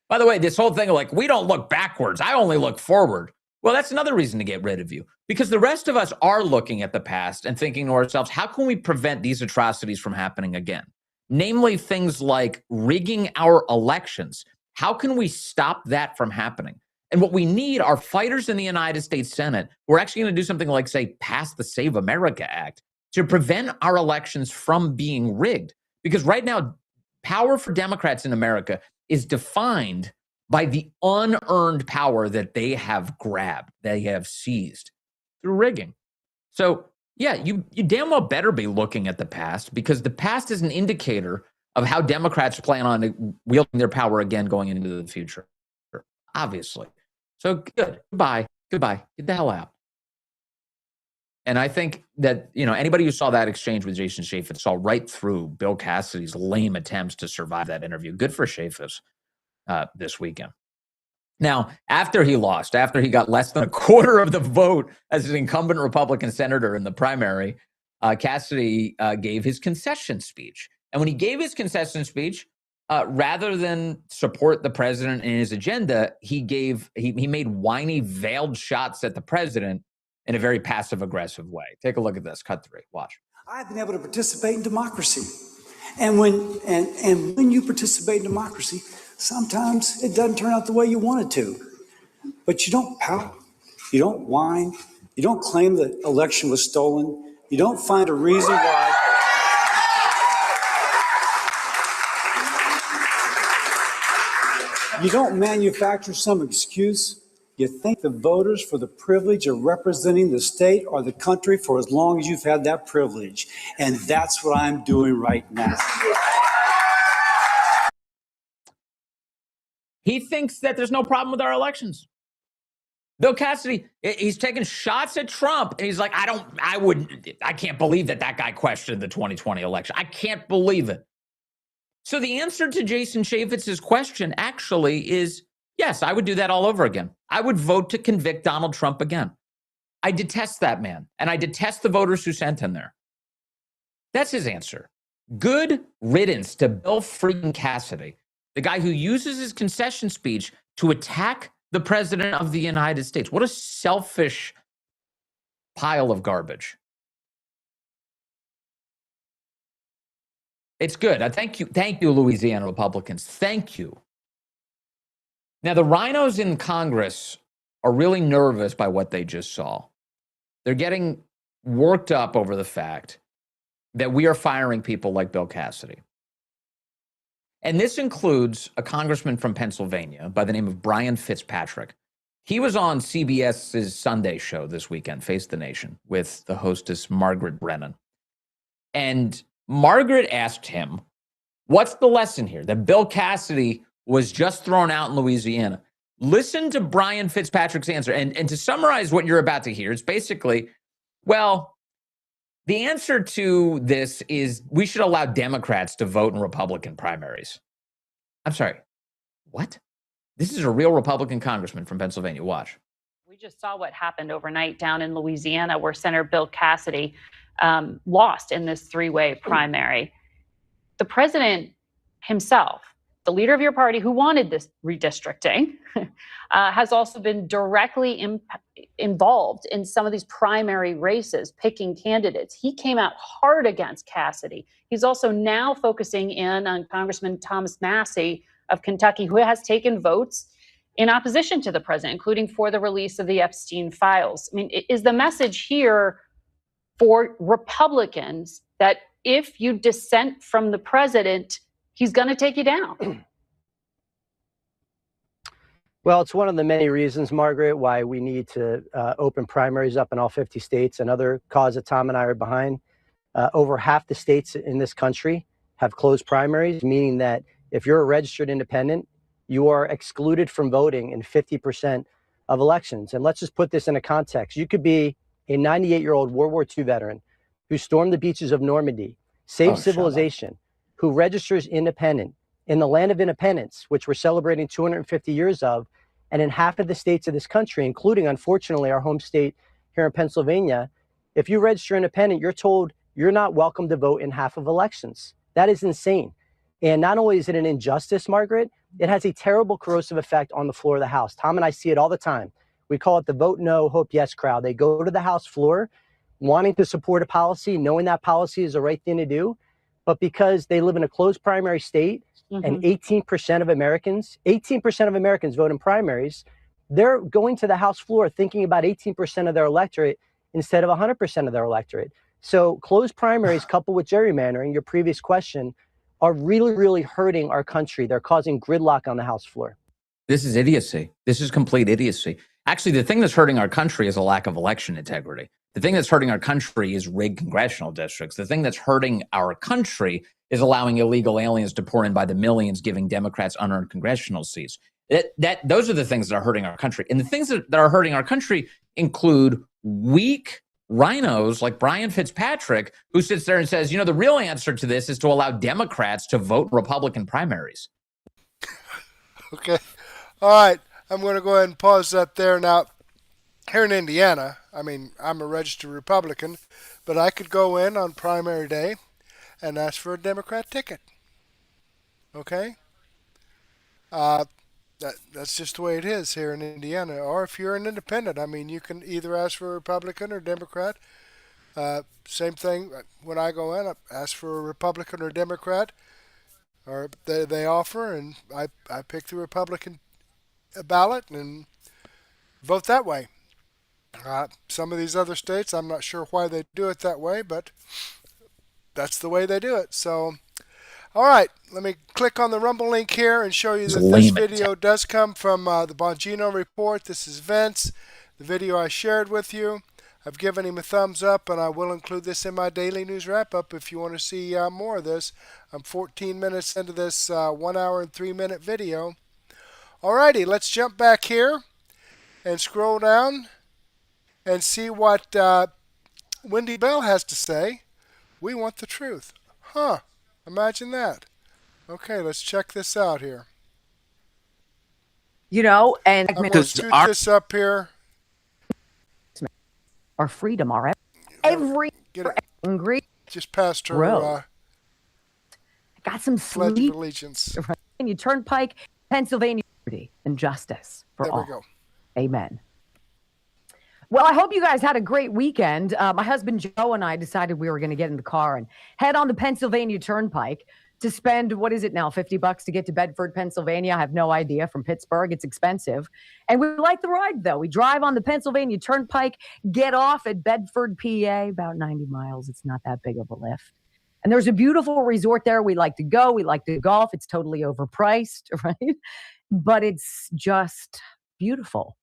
By the way, this whole thing of like, we don't look backwards. I only look forward. Well, that's another reason to get rid of you. Because the rest of us are looking at the past and thinking to ourselves, how can we prevent these atrocities from happening again? Namely, things like rigging our elections. How can we stop that from happening? And what we need are fighters in the United States Senate who are actually going to do something like, say, pass the Save America Act to prevent our elections from being rigged. Because right now, power for Democrats in America is defined by the unearned power that they have grabbed, they have seized through rigging. So, yeah, you damn well better be looking at the past, because the past is an indicator of how Democrats plan on wielding their power again going into the future, obviously. So good. Goodbye. Get the hell out. And I think that, anybody who saw that exchange with Jason Chaffetz saw right through Bill Cassidy's lame attempts to survive that interview. Good for Chaffetz this weekend. Now, after he lost, after he got less than a quarter of the vote as an incumbent Republican senator in the primary, Cassidy gave his concession speech. And when he gave his concession speech, rather than support the president and his agenda, he made whiny, veiled shots at the president in a very passive-aggressive way. Take a look at this. Cut 3. Watch. I've been able to participate in democracy. And when you participate in democracy, sometimes it doesn't turn out the way you want it to. But you don't pout. You don't whine. You don't claim the election was stolen. You don't find a reason why. You don't manufacture some excuse. You thank the voters for the privilege of representing the state or the country for as long as you've had that privilege. And that's what I'm doing right now. He thinks that there's no problem with our elections. Bill Cassidy, he's taking shots at Trump, and he's like, I can't believe that guy questioned the 2020 election. I can't believe it. So the answer to Jason Chaffetz's question actually is, yes, I would do that all over again. I would vote to convict Donald Trump again. I detest that man, and I detest the voters who sent him there. That's his answer. Good riddance to Bill freaking Cassidy, the guy who uses his concession speech to attack the president of the United States. What a selfish pile of garbage. It's good. Thank you, Louisiana Republicans. Thank you. Now, the rhinos in Congress are really nervous by what they just saw. They're getting worked up over the fact that we are firing people like Bill Cassidy. And this includes a congressman from Pennsylvania by the name of Brian Fitzpatrick. He was on CBS's Sunday show this weekend, Face the Nation, with the hostess Margaret Brennan. And Margaret asked him, what's the lesson here? That Bill Cassidy was just thrown out in Louisiana. Listen to Brian Fitzpatrick's answer. And to summarize what you're about to hear, it's basically, well, the answer to this is we should allow Democrats to vote in Republican primaries. I'm sorry, what? This is a real Republican congressman from Pennsylvania. Watch. We just saw what happened overnight down in Louisiana, where Senator Bill Cassidy lost in this three-way primary. The president himself, the leader of your party who wanted this redistricting, has also been directly involved in some of these primary races, picking candidates. He came out hard against Cassidy. He's also now focusing in on Congressman Thomas Massie of Kentucky, who has taken votes in opposition to the president, including for the release of the Epstein files. I mean, is the message here for Republicans that if you dissent from the president, he's going to take you down? Well, it's one of the many reasons, Margaret, why we need to open primaries up in all 50 states. Another cause that Tom and I are behind. Over half the states in this country have closed primaries, meaning that if you're a registered independent, you are excluded from voting in 50% of elections. And let's just put this into context. You could be a 98-year-old World War II veteran who stormed the beaches of Normandy, saved civilization, who registers independent in the land of independence, which we're celebrating 250 years of, and in half of the states of this country, including, unfortunately, our home state here in Pennsylvania, if you register independent, you're told you're not welcome to vote in half of elections. That is insane. And not only is it an injustice, Margaret, it has a terrible corrosive effect on the floor of the House. Tom and I see it all the time. We call it the vote no, hope yes crowd. They go to the House floor wanting to support a policy, knowing that policy is the right thing to do, but because they live in a closed primary state, and 18% of Americans vote in primaries, they're going to the House floor thinking about 18% of their electorate instead of 100% of their electorate. So closed primaries coupled with gerrymandering, your previous question, are really, really hurting our country. They're causing gridlock on the House floor. This is idiocy. This is complete idiocy. Actually, the thing that's hurting our country is a lack of election integrity. The thing that's hurting our country is rigged congressional districts. The thing that's hurting our country is allowing illegal aliens to pour in by the millions, giving Democrats unearned congressional seats. Those are the things that are hurting our country. And the things that are hurting our country include weak rhinos like Brian Fitzpatrick, who sits there and says, the real answer to this is to allow Democrats to vote Republican primaries. Okay. All right. I'm going to go ahead and pause that there. Now, here in Indiana, I mean, I'm a registered Republican, but I could go in on primary day and ask for a Democrat ticket. Okay? That's just the way it is here in Indiana. Or if you're an independent, I mean, you can either ask for a Republican or Democrat. Same thing when I go in, I ask for a Republican or Democrat, or they offer, and I pick the Republican ballot and vote that way. Some of these other states, I'm not sure why they do it that way, but that's the way they do it. So, all right, let me click on the Rumble link here and show you that this video does come from the Bongino Report. This is Vince, the video I shared with you. I've given him a thumbs up, and I will include this in my daily news wrap-up if you want to see more of this. I'm 14 minutes into this 1 hour and 3 minute video. All righty, let's jump back here and scroll down and see what Wendy Bell has to say. We want the truth. Huh. Imagine that. Okay, let's check this out here. And I'm going to scoot this up here. Our freedom, our every angry. Just past her got some Pledge sleep. of Allegiance. And you Turnpike, Pennsylvania, and justice for there all. We go. Amen. Well, I hope you guys had a great weekend. My husband Joe and I decided we were going to get in the car and head on the Pennsylvania Turnpike to spend, what is it now, $50 to get to Bedford, Pennsylvania? I have no idea. From Pittsburgh, it's expensive. And we like the ride, though. We drive on the Pennsylvania Turnpike, get off at Bedford, PA, about 90 miles. It's not that big of a lift. And there's a beautiful resort there. We like to go. We like to golf. It's totally overpriced, right? But it's just beautiful.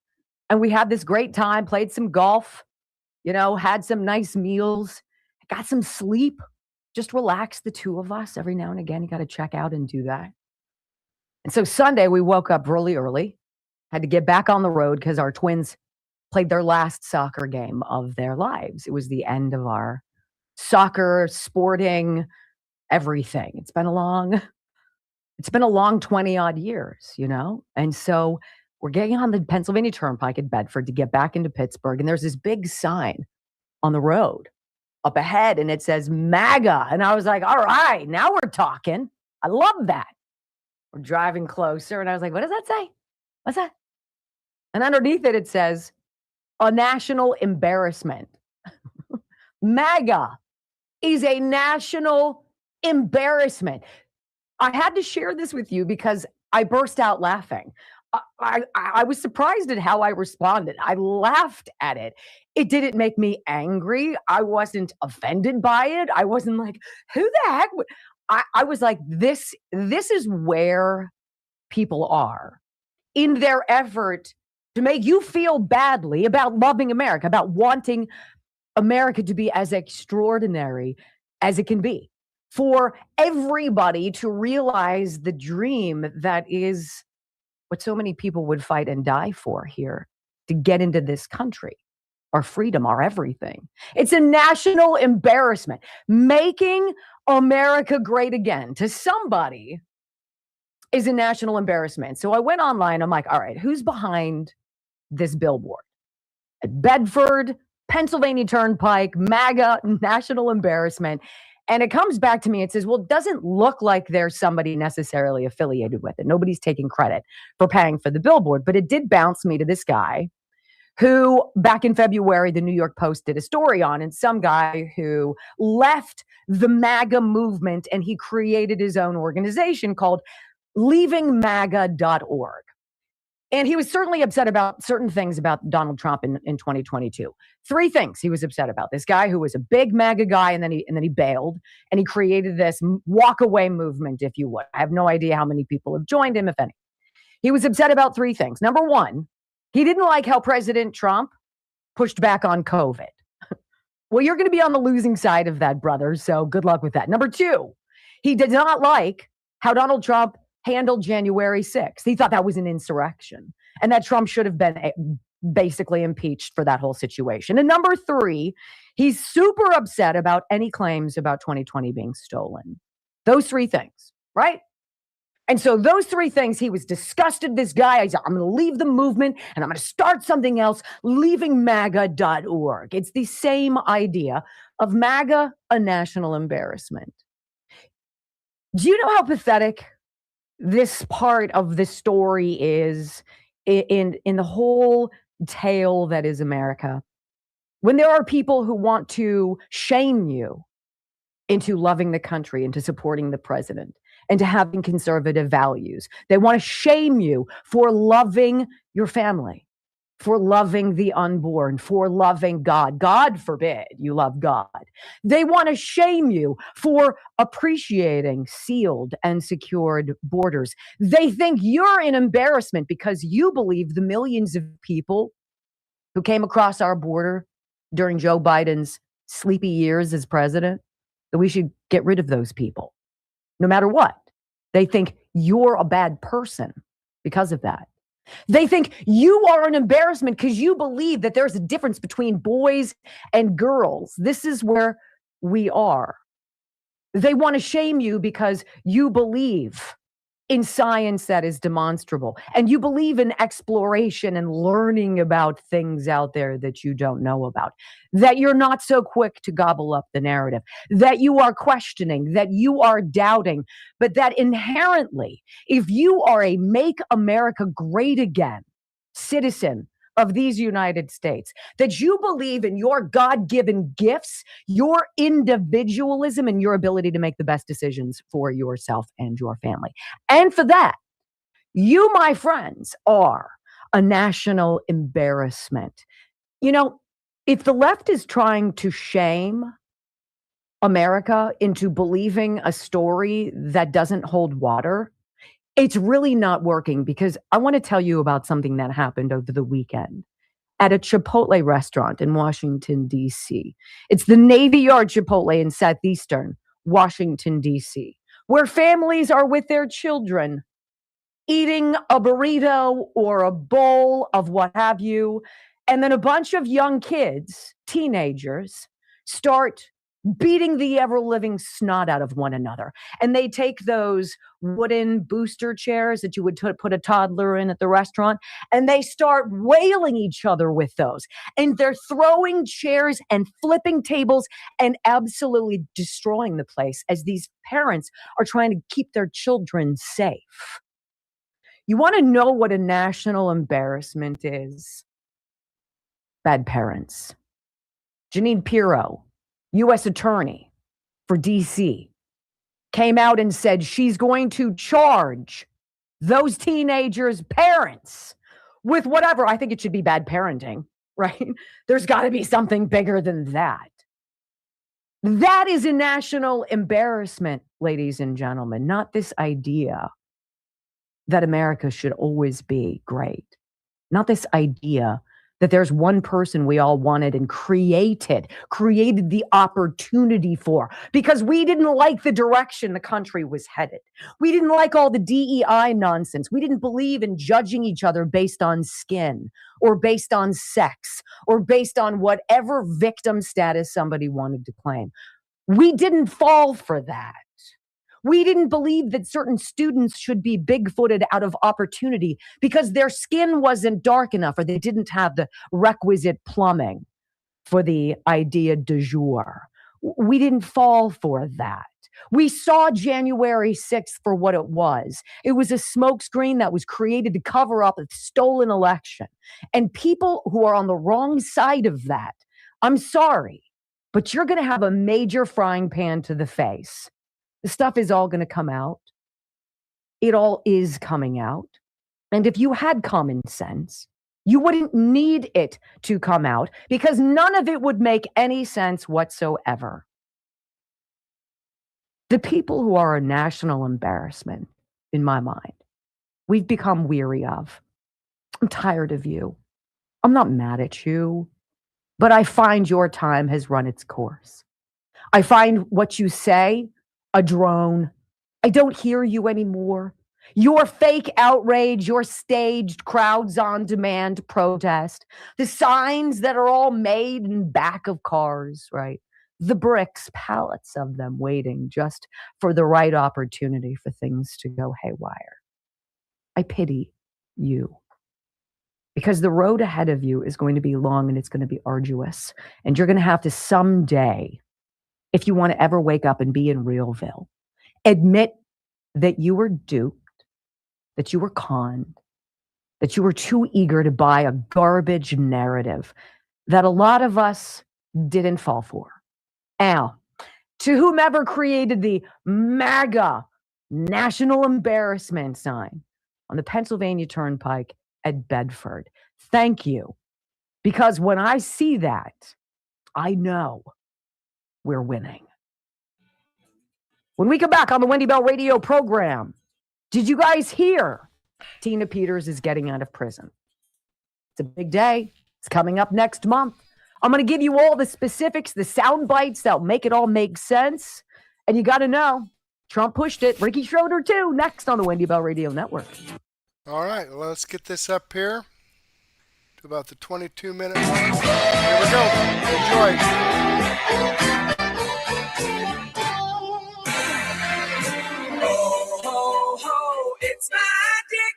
And we had this great time, played some golf, had some nice meals, got some sleep, just relaxed, the two of us. Every now and again, you got to check out and do that. And so Sunday, we woke up really early, had to get back on the road because our twins played their last soccer game of their lives. It was the end of our soccer, sporting, everything. It's been a long 20 odd years, And so we're getting on the Pennsylvania Turnpike at Bedford to get back into Pittsburgh. And there's this big sign on the road up ahead, and it says MAGA. And I was like, all right, now we're talking. I love that. We're driving closer, and I was like, what does that say? What's that? And underneath it, it says, a national embarrassment. MAGA is a national embarrassment. I had to share this with you because I burst out laughing. I was surprised at how I responded. I laughed at it. It didn't make me angry. I wasn't offended by it. I wasn't like, who the heck? I was like, this is where people are in their effort to make you feel badly about loving America, about wanting America to be as extraordinary as it can be, for everybody to realize the dream that is what so many people would fight and die for here, to get into this country, our freedom, our everything. It's a national embarrassment. Making America great again to somebody is a national embarrassment. So I went online. I'm like, all right, who's behind this billboard? At Bedford, Pennsylvania Turnpike, MAGA, national embarrassment. And it comes back to me. It says, well, it doesn't look like there's somebody necessarily affiliated with it. Nobody's taking credit for paying for the billboard, but it did bounce me to this guy who back in February, the New York Post did a story on, and some guy who left the MAGA movement and he created his own organization called leavingmaga.org. And he was certainly upset about certain things about Donald Trump in 2022. 3 things he was upset about. This guy who was a big MAGA guy, and then he bailed, and he created this walk-away movement, if you would. I have no idea how many people have joined him, if any. He was upset about 3 things. Number 1, he didn't like how President Trump pushed back on COVID. Well, you're going to be on the losing side of that, brother, so good luck with that. Number 2, he did not like how Donald Trump handled January 6th. He thought that was an insurrection and that Trump should have been basically impeached for that whole situation. And number 3, he's super upset about any claims about 2020 being stolen. Those 3 things, right? And so those 3 things, he was disgusted. This guy, I said, I'm going to leave the movement and I'm going to start something else, leavingmaga.org. It's the same idea of MAGA, a national embarrassment. Do you know how pathetic this part of the story is in the whole tale that is America? When there are people who want to shame you into loving the country, into supporting the president, and to having conservative values. They want to shame you for loving your family, for loving the unborn, for loving God. God forbid you love God. They want to shame you for appreciating sealed and secured borders. They think you're an embarrassment because you believe the millions of people who came across our border during Joe Biden's sleepy years as president, that we should get rid of those people, no matter what. They think you're a bad person because of that. They think you are an embarrassment because you believe that there's a difference between boys and girls. This is where we are. They want to shame you because you believe in science that is demonstrable, and you believe in exploration and learning about things out there that you don't know about, that you're not so quick to gobble up the narrative, that you are questioning, that you are doubting, but that inherently, if you are a Make America Great Again citizen of these United States, that you believe in your God-given gifts, your individualism, and your ability to make the best decisions for yourself and your family. And for that, you, my friends, are a national embarrassment. You know, if the left is trying to shame America into believing a story that doesn't hold water, it's really not working, because I want to tell you about something that happened over the weekend at a Chipotle restaurant in Washington, D.C. It's the Navy Yard Chipotle in Southeastern Washington, D.C., where families are with their children eating a burrito or a bowl of what have you. And then a bunch of young kids, teenagers, start beating the ever-living snot out of one another. And they take those wooden booster chairs that you would put a toddler in at the restaurant, and they start wailing each other with those. And they're throwing chairs and flipping tables and absolutely destroying the place as these parents are trying to keep their children safe. You want to know what a national embarrassment is? Bad parents. Jeanine Pirro, U.S. attorney for D.C., came out and said she's going to charge those teenagers' parents with whatever. I think it should be bad parenting, right? There's got to be something bigger than that. That is a national embarrassment, ladies and gentlemen, not this idea that America should always be great. Not this idea that there's one person we all wanted and created the opportunity for, because we didn't like the direction the country was headed. We didn't like all the DEI nonsense. We didn't believe in judging each other based on skin or based on sex or based on whatever victim status somebody wanted to claim. We didn't fall for that. We didn't believe that certain students should be big-footed out of opportunity because their skin wasn't dark enough or they didn't have the requisite plumbing for the idea du jour. We didn't fall for that. We saw January 6th for what it was. It was a smokescreen that was created to cover up a stolen election. And people who are on the wrong side of that, I'm sorry, but you're going to have a major frying pan to the face. The stuff is all going to come out. It all is coming out. And if you had common sense, you wouldn't need it to come out because none of it would make any sense whatsoever. The people who are a national embarrassment, in my mind, we've become weary of. I'm tired of you. I'm not mad at you, but I find your time has run its course. I find what you say a drone. I don't hear you anymore. Your fake outrage, your staged crowds on demand protest, the signs that are all made in back of cars, right? The bricks, pallets of them waiting just for the right opportunity for things to go haywire. I pity you because the road ahead of you is going to be long and it's going to be arduous. And you're going to have to someday, if you want to ever wake up and be in Realville, admit that you were duped, that you were conned, that you were too eager to buy a garbage narrative that a lot of us didn't fall for. Al, to whomever created the MAGA national embarrassment sign on the Pennsylvania Turnpike at Bedford, thank you. Because when I see that, I know we're winning. When we come back on the Wendy Bell radio program, did you guys hear Tina Peters is getting out of prison? It's a big day. It's coming up next month. I'm going to give you all the specifics, the sound bites that'll make it all make sense. And you got to know, Trump pushed it. Ricky Schroeder, too, next on the Wendy Bell Radio Network. All right, well, let's get this up here to about the 22-minute mark. Here we go. Enjoy. It's magic,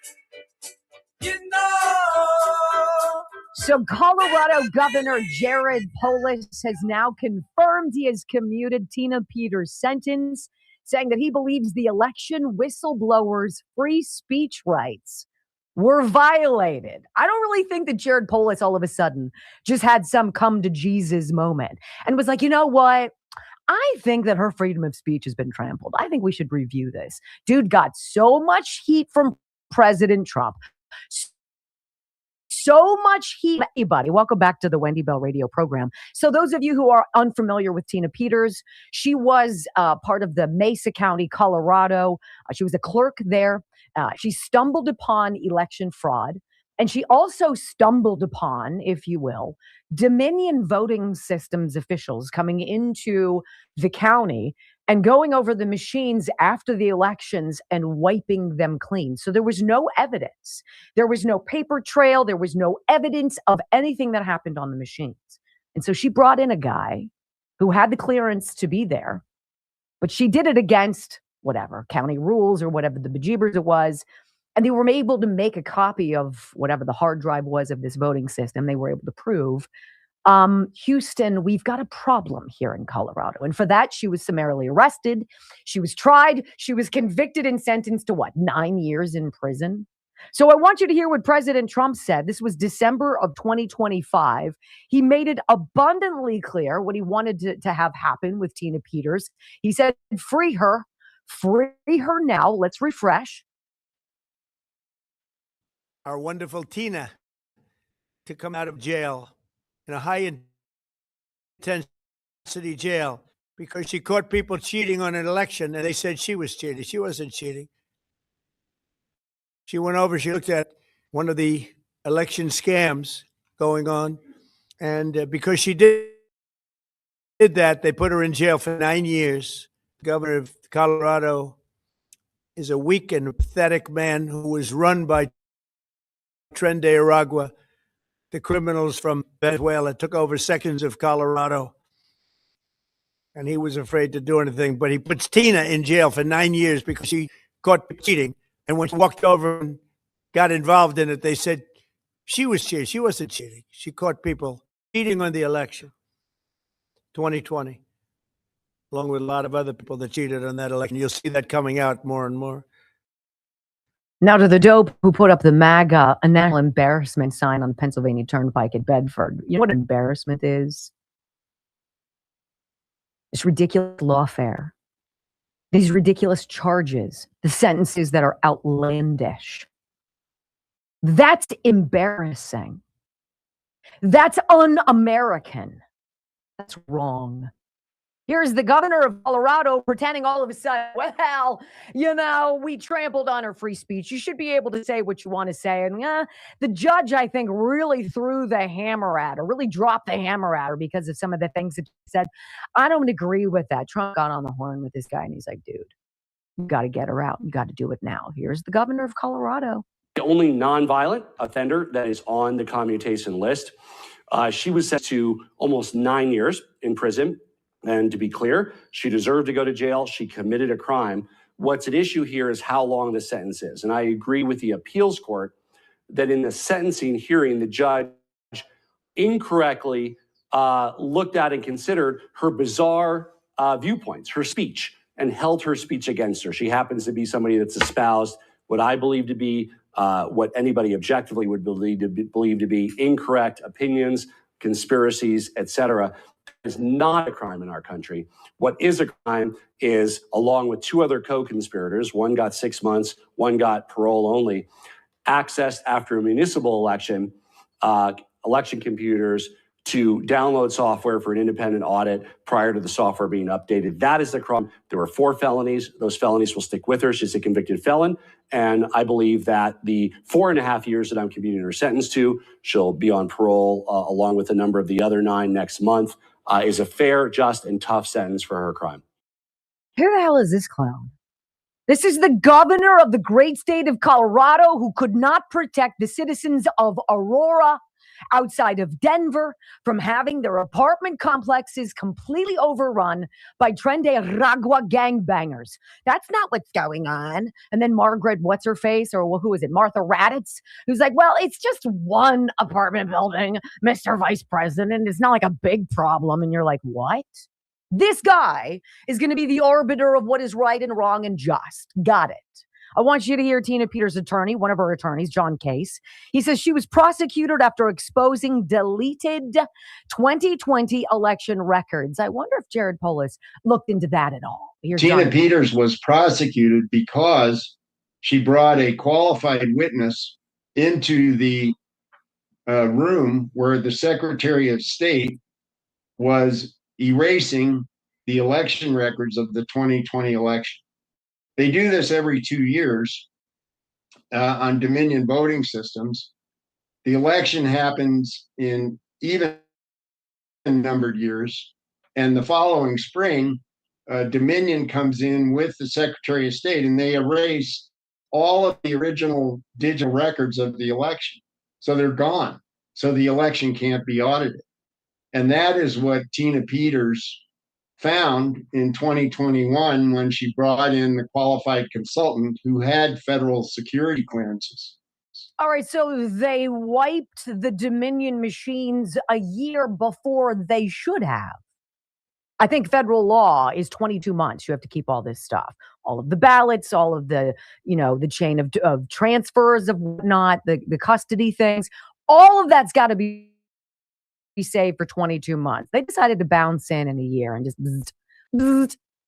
you know. So Colorado Governor Jared Polis has now confirmed he has commuted Tina Peters' sentence, saying that he believes the election whistleblowers' free speech rights were violated. I don't really think that Jared Polis all of a sudden just had some come to Jesus moment and was like, you know what? I think that her freedom of speech has been trampled. I think we should review this. Dude got so much heat from President Trump. So much heat. Hey, buddy, welcome back to the Wendy Bell radio program. So those of you who are unfamiliar with Tina Peters, she was part of the Mesa County, Colorado. She was a clerk there. She stumbled upon election fraud. And she also stumbled upon, if you will, Dominion voting systems officials coming into the county and going over the machines after the elections and wiping them clean. So there was no evidence. There was no paper trail. There was no evidence of anything that happened on the machines. And so she brought in a guy who had the clearance to be there, but she did it against whatever, county rules or whatever the bejeebers it was. And they were able to make a copy of whatever the hard drive was of this voting system. They were able to prove, Houston, we've got a problem here in Colorado. And for that, she was summarily arrested. She was tried. She was convicted and sentenced to what? 9 years in prison. So I want you to hear what President Trump said. This was December of 2025. He made it abundantly clear what he wanted to have happen with Tina Peters. He said, free her now. Let's refresh. Our wonderful Tina to come out of jail in a high intensity jail because she caught people cheating on an election and they said she was cheating. She wasn't cheating. She went over, she looked at one of the election scams going on. And because she did that, they put her in jail for 9 years. The governor of Colorado is a weak and pathetic man who was run by Tren de Aragua. The criminals from Venezuela took over sections of Colorado. And he was afraid to do anything. But he puts Tina in jail for 9 years because she caught cheating. And when she walked over and got involved in it, they said she was cheating. She wasn't cheating. She caught people cheating on the election, 2020, along with a lot of other people that cheated on that election. You'll see that coming out more and more. Now to the dope who put up the MAGA, a national embarrassment sign on the Pennsylvania Turnpike at Bedford. You know what embarrassment is? It's ridiculous lawfare. These ridiculous charges, the sentences that are outlandish. That's embarrassing. That's un-American. That's wrong. Here's the governor of Colorado pretending all of a sudden, well, you know, we trampled on her free speech. You should be able to say what you want to say. And the judge, I think, really threw the hammer at her, really dropped the hammer at her because of some of the things that she said. I don't agree with that. Trump got on the horn with this guy and he's like, dude, you got to get her out. You got to do it now. Here's the governor of Colorado. The only nonviolent offender that is on the commutation list. She was sent to almost 9 years in prison. And to be clear, she deserved to go to jail. She committed a crime. What's at issue here is how long the sentence is. And I agree with the appeals court that in the sentencing hearing, the judge incorrectly looked at and considered her bizarre viewpoints, her speech, and held her speech against her. She happens to be somebody that's espoused what I believe to be, what anybody objectively would believe to be incorrect opinions, conspiracies, etc. Is not a crime in our country. What is a crime is, along with two other co-conspirators, one got 6 months, one got parole only, accessed after a municipal election, election computers to download software for an independent audit prior to the software being updated. That is the crime. There were 4 felonies. Those felonies will stick with her. She's a convicted felon. And I believe that the 4.5 years that I'm commuting her sentence to, she'll be on parole along with a number of the other 9 next month, is a fair, just, and tough sentence for her crime. Who the hell is this clown? This is the governor of the great state of Colorado who could not protect the citizens of Aurora outside of Denver from having their apartment complexes completely overrun by Tren de Aragua gangbangers. That's not what's going on. And then Margaret, what's her face? Or who is it? Martha Raddatz, who's like, well, it's just one apartment building, Mr. Vice President. It's not like a big problem. And you're like, what? This guy is going to be the arbiter of what is right and wrong and just. Got it. I want you to hear Tina Peters' attorney, one of her attorneys, John Case. He says she was prosecuted after exposing deleted 2020 election records. I wonder if Jared Polis looked into that at all. Here's Tina John Peters was prosecuted because she brought a qualified witness into the room where the Secretary of State was erasing the election records of the 2020 election. They do this every 2 years on Dominion voting systems. The election happens in even numbered years. And the following spring, Dominion comes in with the Secretary of State and they erase all of the original digital records of the election. So they're gone. So the election can't be audited. And that is what Tina Peters found in 2021 when she brought in the qualified consultant who had federal security clearances. All right, so they wiped the Dominion machines a year before they should have. I think federal law is 22 months. You have to keep all this stuff, all of the ballots, all of the, the chain of transfers of whatnot, the custody things. All of that's got to be saved for 22 months. They decided to bounce in a year and just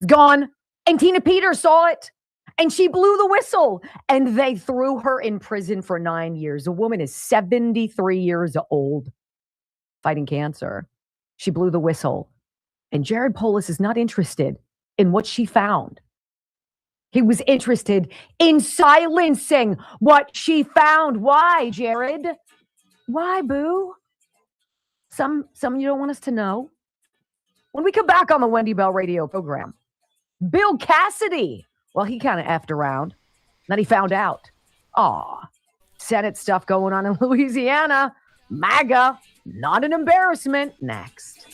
gone. And Tina Peters saw it and she blew the whistle and they threw her in prison for 9 years. A woman is 73 years old fighting cancer. She blew the whistle. And Jared Polis is not interested in what she found. He was interested in silencing what she found. Why, Jared? Why, boo? Some you don't want us to know. When we come back on the Wendy Bell radio program, Bill Cassidy, well, he kind of effed around. Then he found out. Aw, Senate stuff going on in Louisiana. MAGA, not an embarrassment. Next.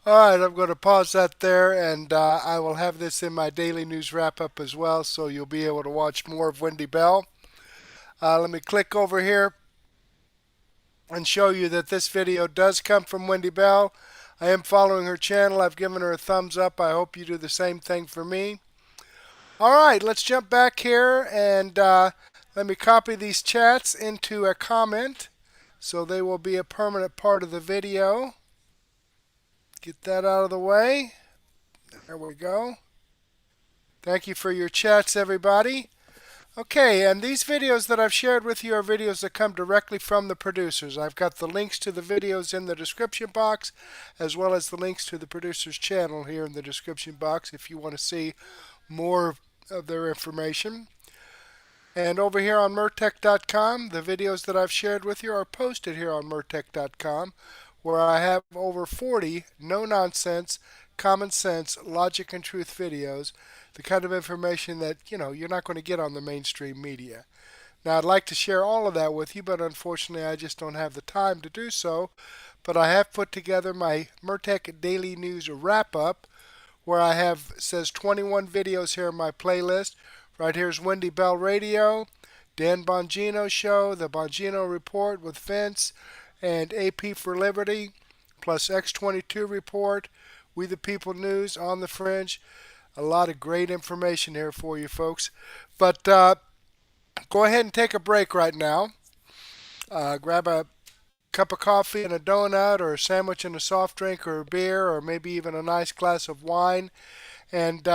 All right, I'm going to pause that there, and I will have this in my daily news wrap-up as well, so you'll be able to watch more of Wendy Bell. Let me click over here and show you that this video does come from Wendy Bell. I am following her channel. I've given her a thumbs up. I hope you do the same thing for me. All right, let's jump back here, and let me copy these chats into a comment, so they will be a permanent part of the video. Get that out of the way. There we go. Thank you for your chats, everybody. Okay, and these videos that I've shared with you are videos that come directly from the producers. I've got the links to the videos in the description box, as well as the links to the producer's channel here in the description box if you want to see more of their information. And over here on Murtech.com, the videos that I've shared with you are posted here on Murtech.com, where I have over 40 no-nonsense, common sense, logic and truth videos, the kind of information that, you're not going to get on the mainstream media. Now, I'd like to share all of that with you, but unfortunately, I just don't have the time to do so. But I have put together my Murtech Daily News Wrap-Up, where I have, says 21 videos here in my playlist. Right here's Wendy Bell Radio, Dan Bongino Show, The Bongino Report with Vince, and AP for Liberty, plus X22 Report, We the People News, On the Fringe. A lot of great information here for you folks. But go ahead and take a break right now. Grab a cup of coffee and a donut, or a sandwich and a soft drink, or a beer, or maybe even a nice glass of wine. And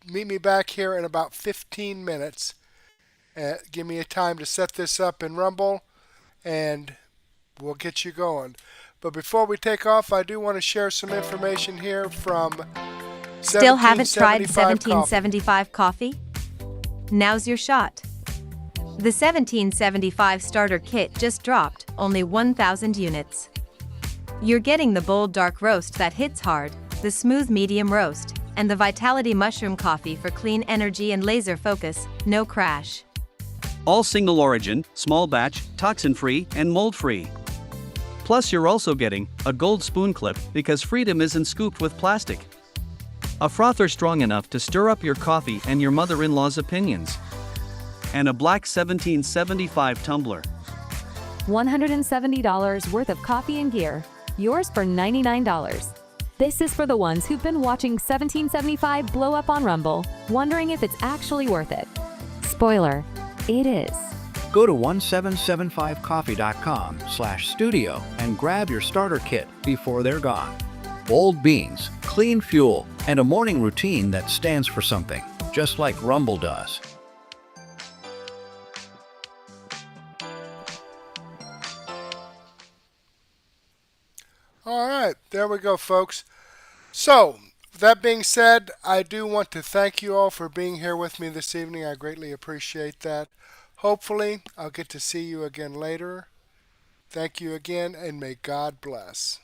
meet me back here in about 15 minutes. Give me a time to set this up in Rumble, and we'll get you going. But before we take off, I do want to share some information here from Still haven't tried 1775 coffee? Now's your shot. The 1775 starter kit just dropped, only 1,000 units. You're getting the bold dark roast that hits hard, the smooth medium roast, and the Vitality Mushroom coffee for clean energy and laser focus, no crash. All single origin, small batch, toxin-free, and mold-free. Plus, you're also getting a gold spoon clip because freedom isn't scooped with plastic. A frother strong enough to stir up your coffee and your mother-in-law's opinions. And a black 1775 tumbler. $170 worth of coffee and gear, yours for $99. This is for the ones who've been watching 1775 blow up on Rumble, wondering if it's actually worth it. Spoiler, it is. Go to 1775coffee.com/studio and grab your starter kit before they're gone. Bold beans, clean fuel, and a morning routine that stands for something, just like Rumble does. All right, there we go, folks. So, that being said, I do want to thank you all for being here with me this evening. I greatly appreciate that. Hopefully, I'll get to see you again later. Thank you again, and may God bless.